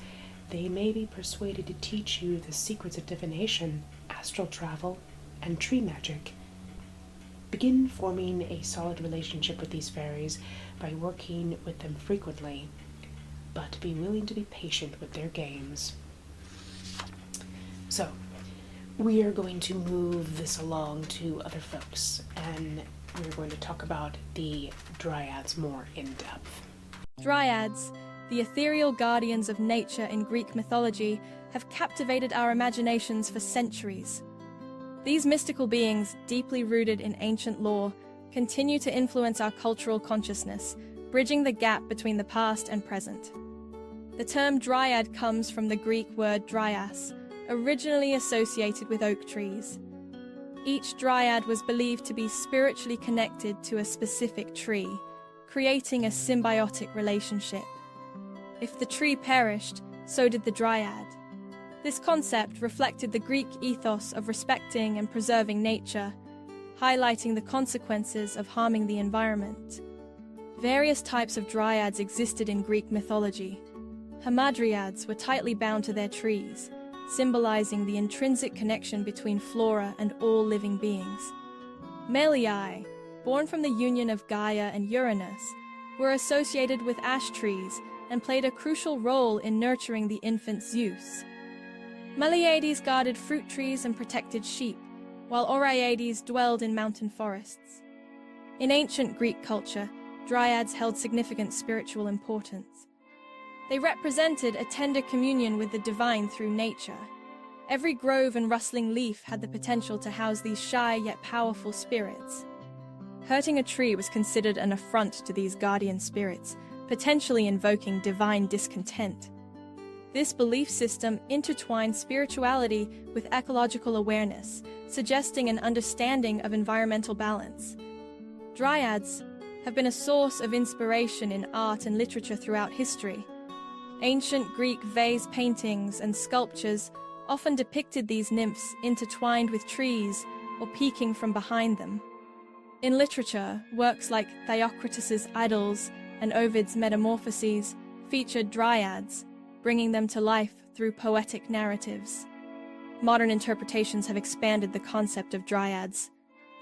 they may be persuaded to teach you the secrets of divination, astral travel, and tree magic. Begin forming a solid relationship with these fairies by working with them frequently, but be willing to be patient with their games. So, we are going to move this along to other folks, and we're going to talk about the Dryads more in depth. Dryads, the ethereal guardians of nature in Greek mythology, have captivated our imaginations for centuries. These mystical beings, deeply rooted in ancient lore, continue to influence our cultural consciousness, bridging the gap between the past and present. The term dryad comes from the Greek word dryas, originally associated with oak trees. Each dryad was believed to be spiritually connected to a specific tree, creating a symbiotic relationship. If the tree perished, so did the dryad. This concept reflected the Greek ethos of respecting and preserving nature, highlighting the consequences of harming the environment. Various types of dryads existed in Greek mythology. Hamadryads were tightly bound to their trees, symbolizing the intrinsic connection between flora and all living beings. Meliai, born from the union of Gaia and Uranus, were associated with ash trees and played a crucial role in nurturing the infant Zeus. Meliades guarded fruit trees and protected sheep, while Oreiades dwelled in mountain forests. In ancient Greek culture, Dryads held significant spiritual importance. They represented a tender communion with the divine through nature. Every grove and rustling leaf had the potential to house these shy yet powerful spirits. Hurting a tree was considered an affront to these guardian spirits, potentially invoking divine discontent. This belief system intertwined spirituality with ecological awareness, suggesting an understanding of environmental balance. Dryads have been a source of inspiration in art and literature throughout history. Ancient Greek vase paintings and sculptures often depicted these nymphs intertwined with trees or peeking from behind them. In literature, works like Theocritus's Idyls and Ovid's Metamorphoses featured Dryads, bringing them to life through poetic narratives. Modern interpretations have expanded the concept of Dryads.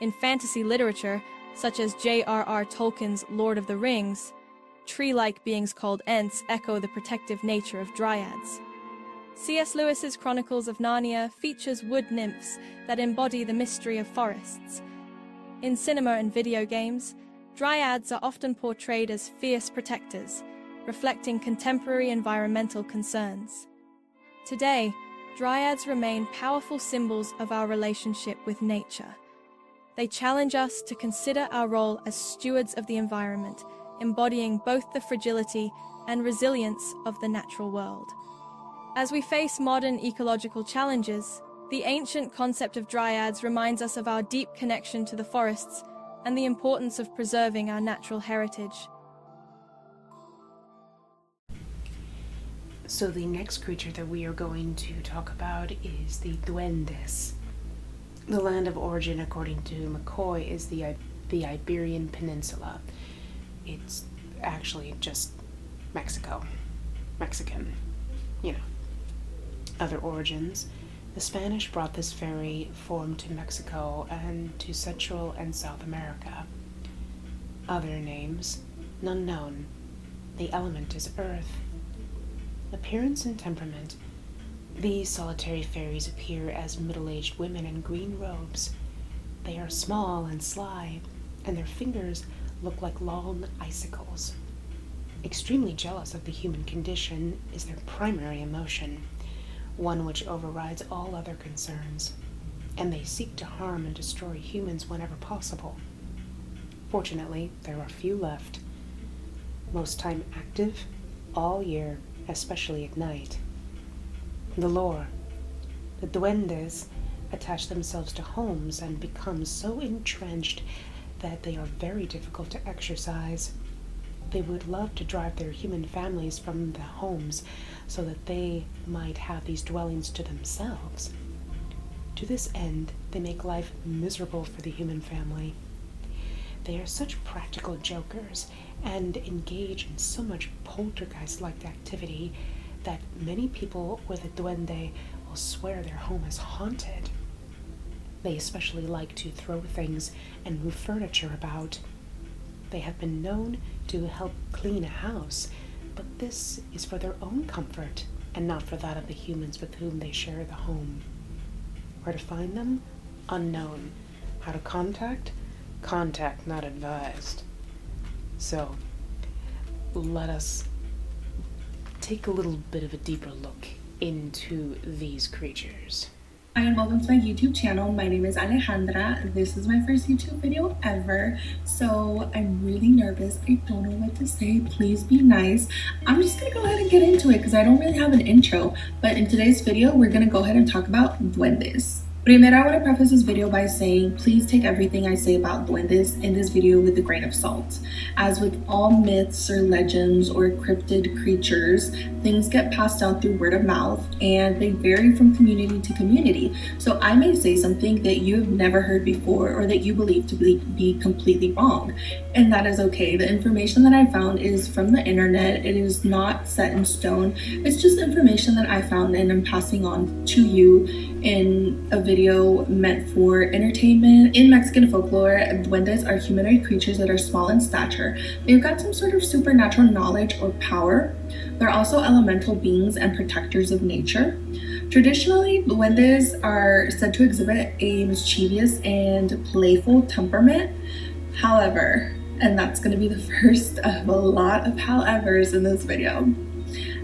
In fantasy literature, such as J.R.R. Tolkien's Lord of the Rings, tree-like beings called Ents echo the protective nature of Dryads. C.S. Lewis's Chronicles of Narnia features wood nymphs that embody the mystery of forests. In cinema and video games, Dryads are often portrayed as fierce protectors, reflecting contemporary environmental concerns. Today, Dryads remain powerful symbols of our relationship with nature. They challenge us to consider our role as stewards of the environment, embodying both the fragility and resilience of the natural world. As we face modern ecological challenges, the ancient concept of Dryads reminds us of our deep connection to the forests and the importance of preserving our natural heritage. So the next creature that we are going to talk about is the Duendes. The land of origin, according to McCoy, is the Iberian Peninsula. It's actually just Mexican, you know. Other origins: the Spanish brought this fairy form to Mexico and to Central and South America. Other names: none known. The element is earth. Appearance and temperament: these solitary fairies appear as middle-aged women in green robes. They are small and sly, and their fingers look like long icicles. Extremely jealous of the human condition is their primary emotion, one which overrides all other concerns, and they seek to harm and destroy humans whenever possible. Fortunately, there are few left, most time active, all year, especially at night. The lore: the Duendes attach themselves to homes and become so entrenched that they are very difficult to exorcise. They would love to drive their human families from the homes so that they might have these dwellings to themselves. To this end, they make life miserable for the human family. They are such practical jokers and engage in so much poltergeist-like activity that many people with a duende will swear their home is haunted. They especially like to throw things and move furniture about. They have been known to help clean a house, but this is for their own comfort and not for that of the humans with whom they share the home. Where to find them? Unknown. How to contact? Contact not advised. So, let us take a little bit of a deeper look into these creatures. Hi and welcome to my YouTube channel. My name is Alejandra. This is my first YouTube video ever, so I'm really nervous. I don't know what to say. Please be nice. I'm just gonna go ahead and get into it because I don't really have an intro, but in today's video, we're gonna go ahead and talk about duendes. Primero, I want to preface this video by saying, please take everything I say about duendes in this video with a grain of salt. As with all myths or legends or cryptid creatures, things get passed down through word of mouth and they vary from community to community. So I may say something that you have never heard before or that you believe to be completely wrong. And that is okay. The information that I found is from the internet. It is not set in stone. It's just information that I found and I'm passing on to you in a video meant for entertainment. In Mexican folklore, duendes are humanoid creatures that are small in stature. They've got some sort of supernatural knowledge or power. They're also elemental beings and protectors of nature. Traditionally, duendes are said to exhibit a mischievous and playful temperament. However, and that's going to be the first of a lot of howevers in this video.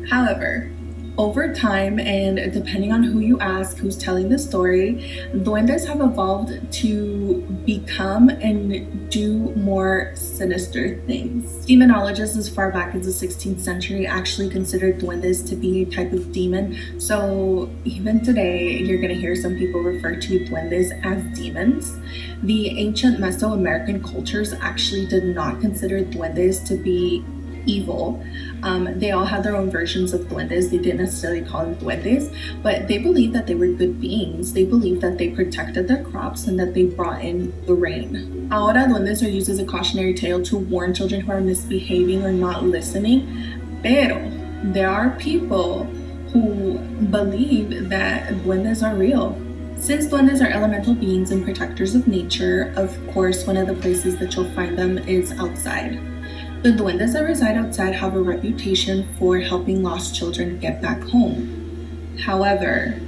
However, over time, and depending on who you ask, who's telling the story, duendes have evolved to become and do more sinister things. Demonologists as far back as the 16th century actually considered duendes to be a type of demon. So even today, you're going to hear some people refer to duendes as demons. The ancient Mesoamerican cultures actually did not consider duendes to be evil. They all had their own versions of duendes. They didn't necessarily call them duendes, but they believed that they were good beings. They believed that they protected their crops and that they brought in the rain. Ahora, duendes are used as a cautionary tale to warn children who are misbehaving or not listening. Pero there are people who believe that duendes are real. Since duendes are elemental beings and protectors of nature, of course, one of the places that you'll find them is outside. The duendes that reside outside have a reputation for helping lost children get back home. However,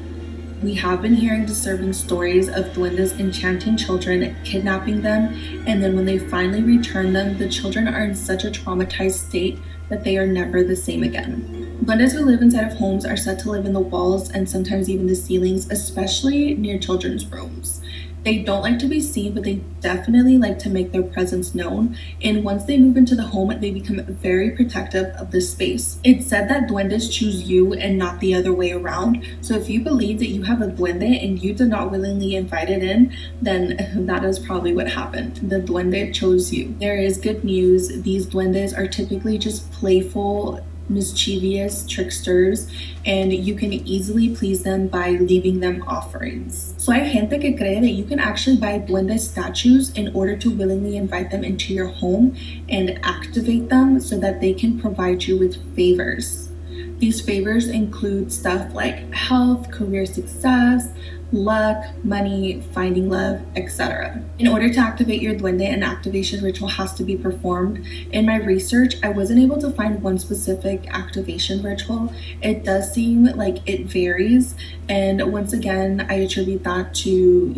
we have been hearing disturbing stories of duendes enchanting children, kidnapping them, and then when they finally return them, the children are in such a traumatized state that they are never the same again. Duendes who live inside of homes are said to live in the walls and sometimes even the ceilings, especially near children's rooms. They don't like to be seen, but they definitely like to make their presence known. And once they move into the home, they become very protective of the space. It's said that duendes choose you and not the other way around. So if you believe that you have a duende and you did not willingly invite it in, then that is probably what happened. The duende chose you. There is good news. These duendes are typically just playful, mischievous tricksters, and you can easily please them by leaving them offerings. So hay gente que cree that you can actually buy duende statues in order to willingly invite them into your home and activate them so that they can provide you with favors. These favors include stuff like health, career success, luck, money, finding love, etc. In order to activate your duende, an activation ritual has to be performed. In my research, I wasn't able to find one specific activation ritual. It does seem like it varies, and once again, I attribute that to,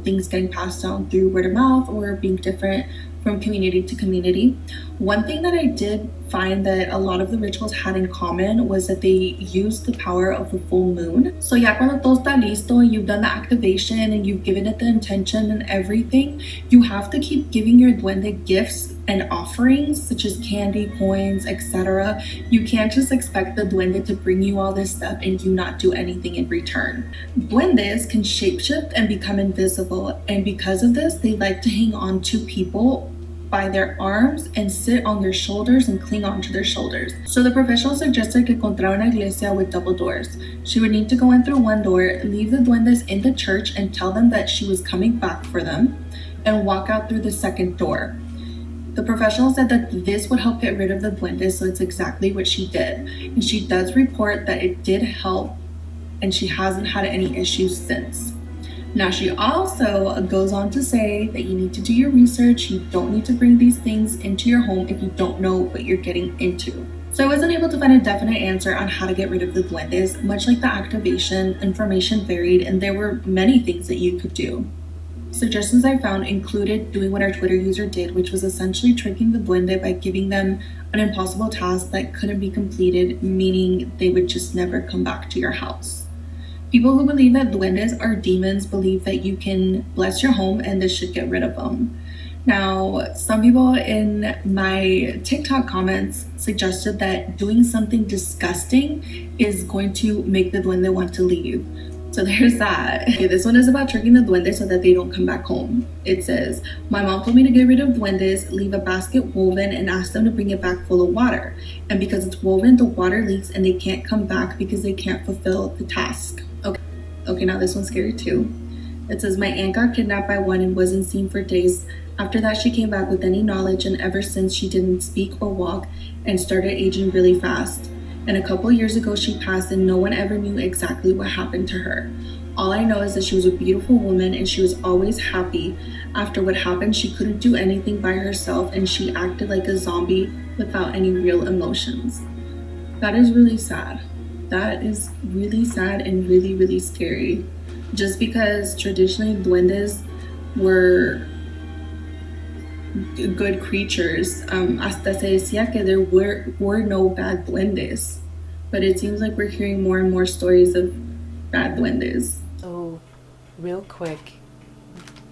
things getting passed down through word of mouth or being different from community to community. One thing that I did find that a lot of the rituals had in common was that they used the power of the full moon. So ya cuando todo está listo and you've done the activation and you've given it the intention and everything, you have to keep giving your duende gifts and offerings such as candy, coins, etc. You can't just expect the duende to bring you all this stuff and you not do anything in return. Duendes can shapeshift and become invisible, and because of this, they like to hang on to people by their arms and sit on their shoulders and cling onto their shoulders. So the professional suggested que encontrara una iglesia with double doors. She would need to go in through one door, leave the duendes in the church and tell them that she was coming back for them, and walk out through the second door. The professional said that this would help get rid of the duendes, so it's exactly what she did. And she does report that it did help, and she hasn't had any issues since. Now, she also goes on to say that you need to do your research. You don't need to bring these things into your home if you don't know what you're getting into. So I wasn't able to find a definite answer on how to get rid of the duendes. Much like the activation, information varied, and there were many things that you could do. Suggestions I found included doing what our Twitter user did, which was essentially tricking the duende by giving them an impossible task that couldn't be completed, meaning they would just never come back to your house. People who believe that duendes are demons believe that you can bless your home and this should get rid of them. Now, some people in my TikTok comments suggested that doing something disgusting is going to make the duende want to leave. So there's that. Okay, this one is about tricking the duendes so that they don't come back home. It says, my mom told me to get rid of duendes, leave a basket woven, and ask them to bring it back full of water. And because it's woven, the water leaks and they can't come back because they can't fulfill the task. Okay, now this one's scary too. It says, my aunt got kidnapped by one and wasn't seen for days. After that, she came back with any knowledge, and ever since she didn't speak or walk and started aging really fast. And a couple years ago, she passed and no one ever knew exactly what happened to her. All I know is that she was a beautiful woman and she was always happy. After what happened, she couldn't do anything by herself and she acted like a zombie without any real emotions. That is really sad. that is really sad and really, really scary. Just because traditionally duendes were good creatures. Hasta se decía que there were no bad duendes. But it seems like we're hearing more and more stories of bad duendes. So, real quick,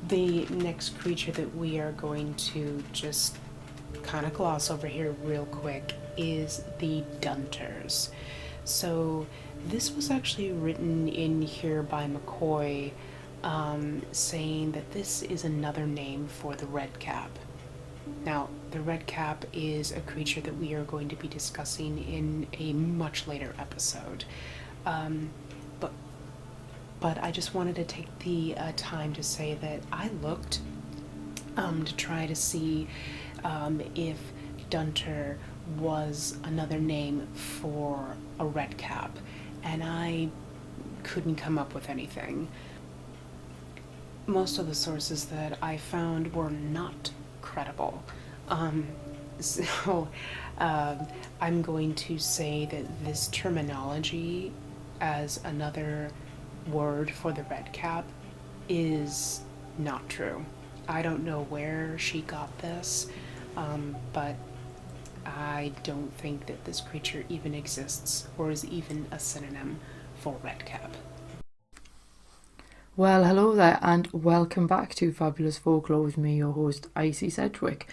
the next creature that we are going to just kind of gloss over here real quick is the Dunters. So this was actually written in here by McCoy, saying that this is another name for the red cap. Now, the red cap is a creature that we are going to be discussing in a much later episode. But I just wanted to take the time to say that I looked to try to see if Dunter was another name for a red cap, and I couldn't come up with anything. Most of the sources that I found were not credible. So I'm going to say that this terminology as another word for the red cap is not true. I don't know where she got this, but I don't think that this creature even exists or is even a synonym for red cap. Well, hello there, and welcome back to Fabulous Folklore with me, your host, Icy Sedgwick.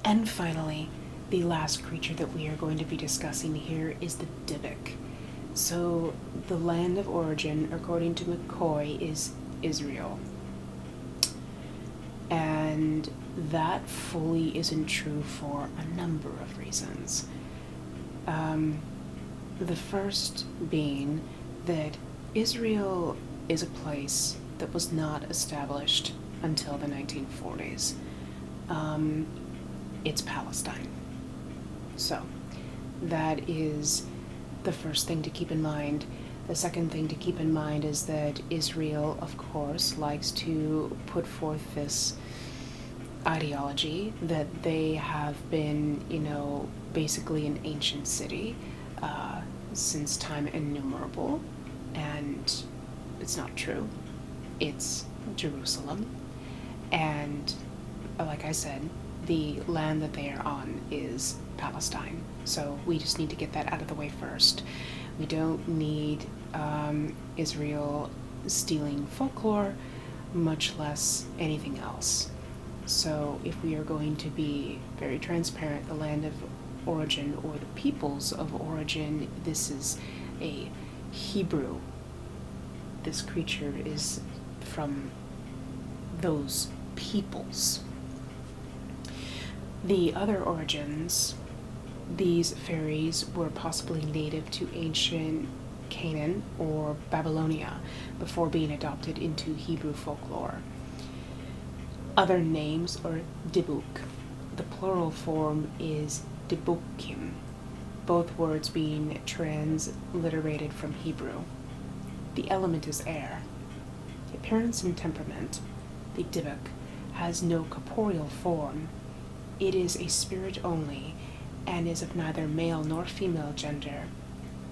And finally, the last creature that we are going to be discussing here is the Dybbuk. So, the land of origin, according to McCoy, is Israel. And that fully isn't true for a number of reasons. The first being that Israel is a place that was not established until the 1940s. It's Palestine. So, that is the first thing to keep in mind. The second thing to keep in mind is that Israel, of course, likes to put forth this ideology that they have been, basically an ancient city since time innumerable, and it's not true. It's Jerusalem, and like I said, the land that they are on is Palestine. So we just need to get that out of the way first. We don't need Israel stealing folklore, much less anything else. So if we are going to be very transparent, the land of origin or the peoples of origin, this is a Hebrew. This creature is from those peoples. The other origins, these fairies were possibly native to ancient Canaan or Babylonia before being adopted into Hebrew folklore. Other names are Dybbuk. The plural form is Dybbukim, both words being transliterated from Hebrew. The element is air. Appearance and temperament, the Dybbuk has no corporeal form. It is a spirit only, and is of neither male nor female gender.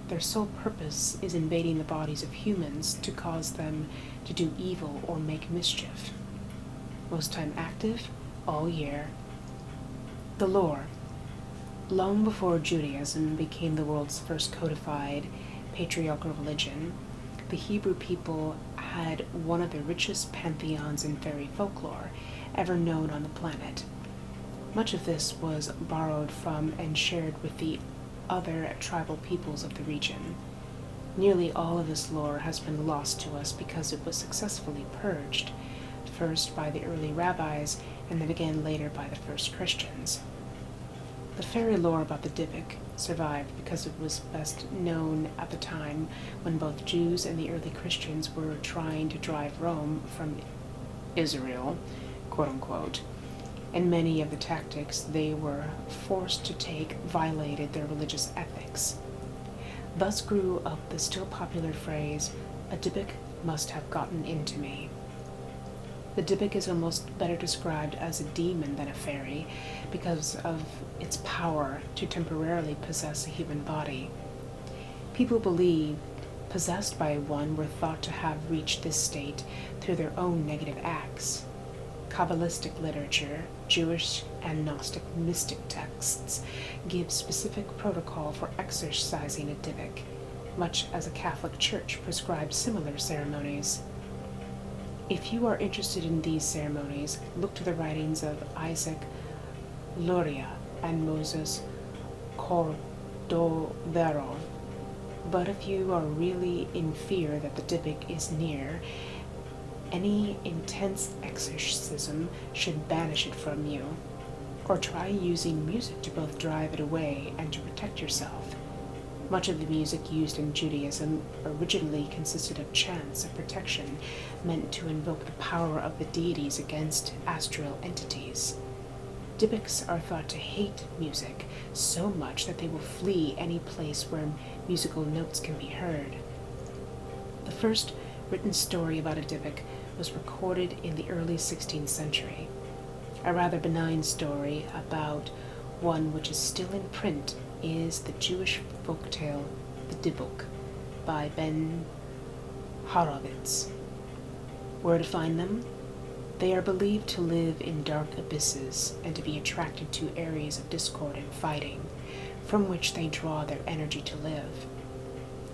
Their sole purpose is invading the bodies of humans to cause them to do evil or make mischief. Most time active, all year. The lore. Long before Judaism became the world's first codified patriarchal religion, the Hebrew people had one of the richest pantheons in fairy folklore ever known on the planet. Much of this was borrowed from and shared with the other tribal peoples of the region. Nearly all of this lore has been lost to us because it was successfully purged, first by the early rabbis and then again later by the first Christians. The fairy lore about the Dybbuk survived because it was best known at the time when both Jews and the early Christians were trying to drive Rome from Israel, quote-unquote, and many of the tactics they were forced to take violated their religious ethics. Thus grew up the still popular phrase, "A Dybbuk must have gotten into me." The Dybbuk is almost better described as a demon than a fairy because of its power to temporarily possess a human body. People believe possessed by one were thought to have reached this state through their own negative acts. Kabbalistic literature, Jewish and Gnostic mystic texts give specific protocol for exorcising a Dybbuk, much as a Catholic Church prescribes similar ceremonies. If you are interested in these ceremonies, look to the writings of Isaac Luria and Moses Cordovero. But if you are really in fear that the Dybbuk is near, any intense exorcism should banish it from you, or try using music to both drive it away and to protect yourself. Much of the music used in Judaism originally consisted of chants of protection meant to invoke the power of the deities against astral entities. Dybbuks are thought to hate music so much that they will flee any place where musical notes can be heard. The first written story about a Dybbuk was recorded in the early 16th century. A rather benign story about one which is still in print is the Jewish folktale The Dybbuk by Ben Horowitz. Where to find them? They are believed to live in dark abysses and to be attracted to areas of discord and fighting, from which they draw their energy to live.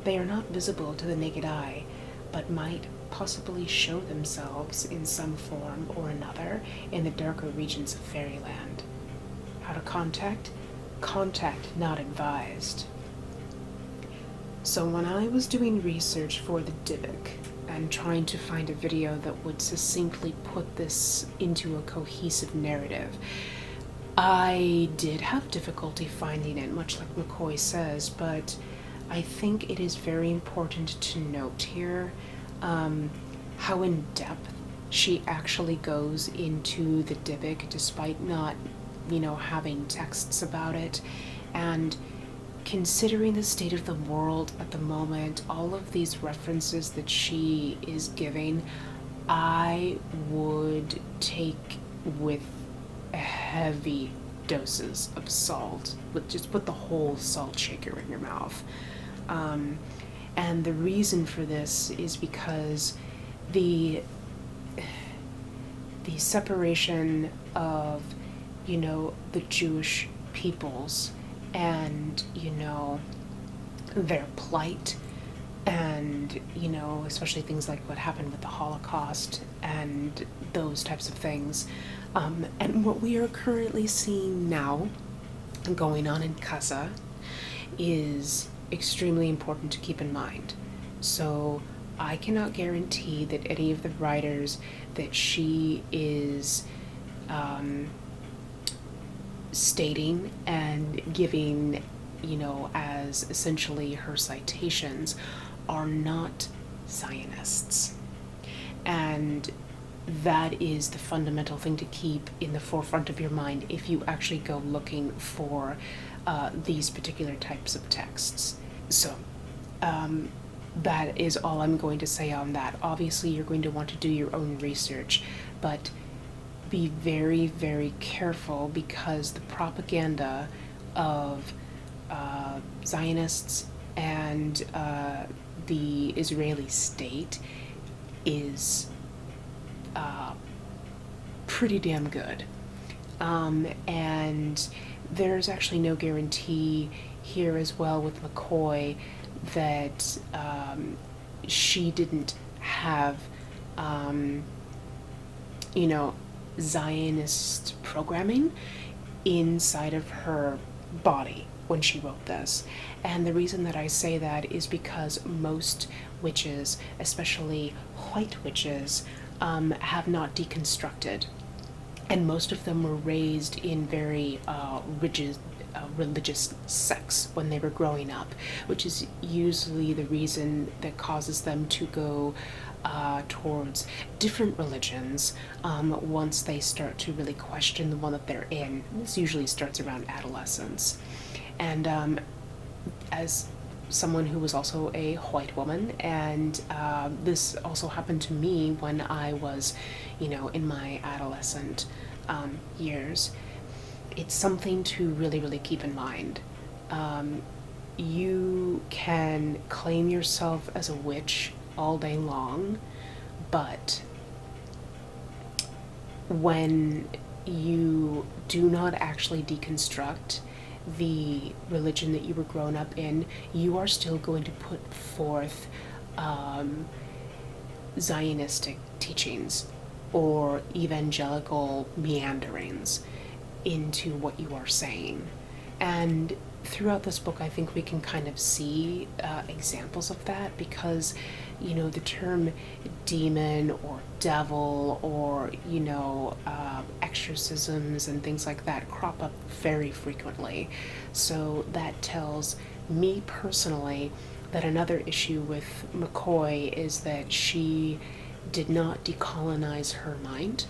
They are not visible to the naked eye, but might possibly show themselves in some form or another in the darker regions of fairyland. How to contact? Contact not advised. So when I was doing research for the Dybbuk and trying to find a video that would succinctly put this into a cohesive narrative, I did have difficulty finding it, much like McCoy says, but I think it is very important to note here how in depth she actually goes into the Dybbuk, despite not, having texts about it. And considering the state of the world at the moment, all of these references that she is giving, I would take with heavy doses of salt. Just put the whole salt shaker in your mouth. And the reason for this is because the separation of, the Jewish peoples and, their plight and, especially things like what happened with the Holocaust and those types of things. And what we are currently seeing now going on in Gaza is extremely important to keep in mind. So I cannot guarantee that any of the writers that she is stating and giving, as essentially her citations are not Zionists. And that is the fundamental thing to keep in the forefront of your mind if you actually go looking for these particular types of texts. So that is all I'm going to say on that. Obviously, you're going to want to do your own research, but be very, very careful, because the propaganda of Zionists and the Israeli state is pretty damn good. And there's actually no guarantee here as well with McCoy that she didn't have, Zionist programming inside of her body when she wrote this. And the reason that I say that is because most witches, especially white witches, have not deconstructed. And most of them were raised in very rigid religious sects when they were growing up, which is usually the reason that causes them to go towards different religions once they start to really question the one that they're in. This usually starts around adolescence. And as someone who was also a white woman, and this also happened to me when I was, in my adolescent years, it's something to really, really keep in mind. You can claim yourself as a witch all day long, but when you do not actually deconstruct the religion that you were grown up in, you are still going to put forth Zionistic teachings or evangelical meanderings into what you are saying. And throughout this book, I think we can kind of see examples of that, because the term demon or devil or exorcisms and things like that crop up very frequently. So that tells me personally that another issue with McCoy is that she did not decolonize her mind.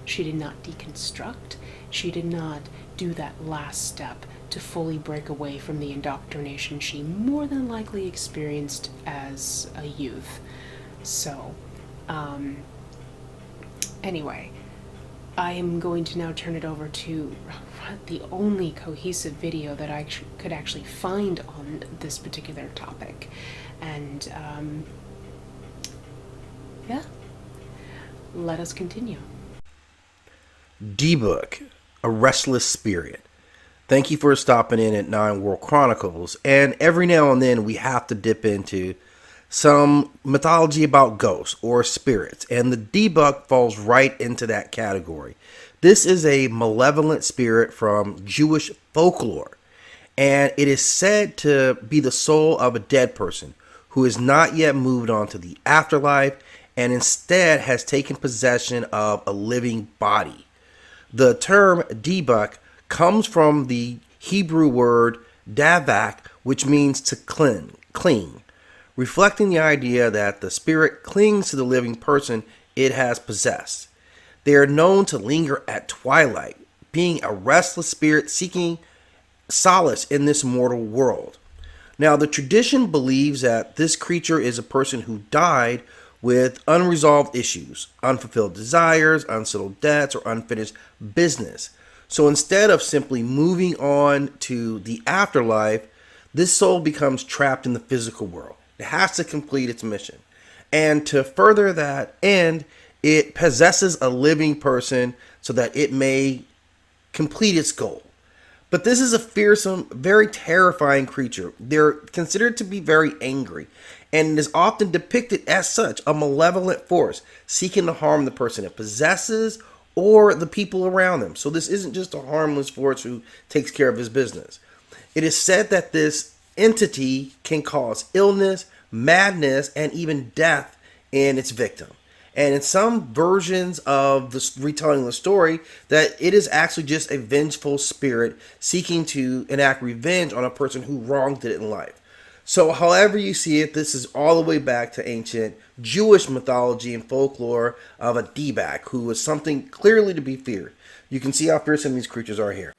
She did not deconstruct. She did not do that last step to fully break away from the indoctrination she more than likely experienced as a youth. So, anyway, I am going to now turn it over to the only cohesive video that I could actually find on this particular topic. And, yeah, let us continue. Dybbuk, a restless spirit. Thank you for stopping in at 9 World Chronicles. And every now and then we have to dip into some mythology about ghosts or spirits. And the Dybbuk falls right into that category. This is a malevolent spirit from Jewish folklore, and it is said to be the soul of a dead person who has not yet moved on to the afterlife and instead has taken possession of a living body. The term Dybbuk comes from the Hebrew word davak, which means to cling, reflecting the idea that the spirit clings to the living person it has possessed. They are known to linger at twilight, being a restless spirit seeking solace in this mortal world. Now, the tradition believes that this creature is a person who died with unresolved issues, unfulfilled desires, unsettled debts, or unfinished business. So instead of simply moving on to the afterlife, this soul becomes trapped in the physical world. It has to complete its mission. And to further that end, it possesses a living person so that it may complete its goal. But this is a fearsome, very terrifying creature. They're considered to be very angry, and it is often depicted as such, a malevolent force seeking to harm the person it possesses or the people around them. So this isn't just a harmless force who takes care of his business. It is said that this entity can cause illness, madness, and even death in its victim. And in some versions of the retelling of the story, that it is actually just a vengeful spirit seeking to enact revenge on a person who wronged it in life. So however you see it, this is all the way back to ancient Jewish mythology and folklore of a Dybbuk, who was something clearly to be feared. You can see how fearsome these creatures are here.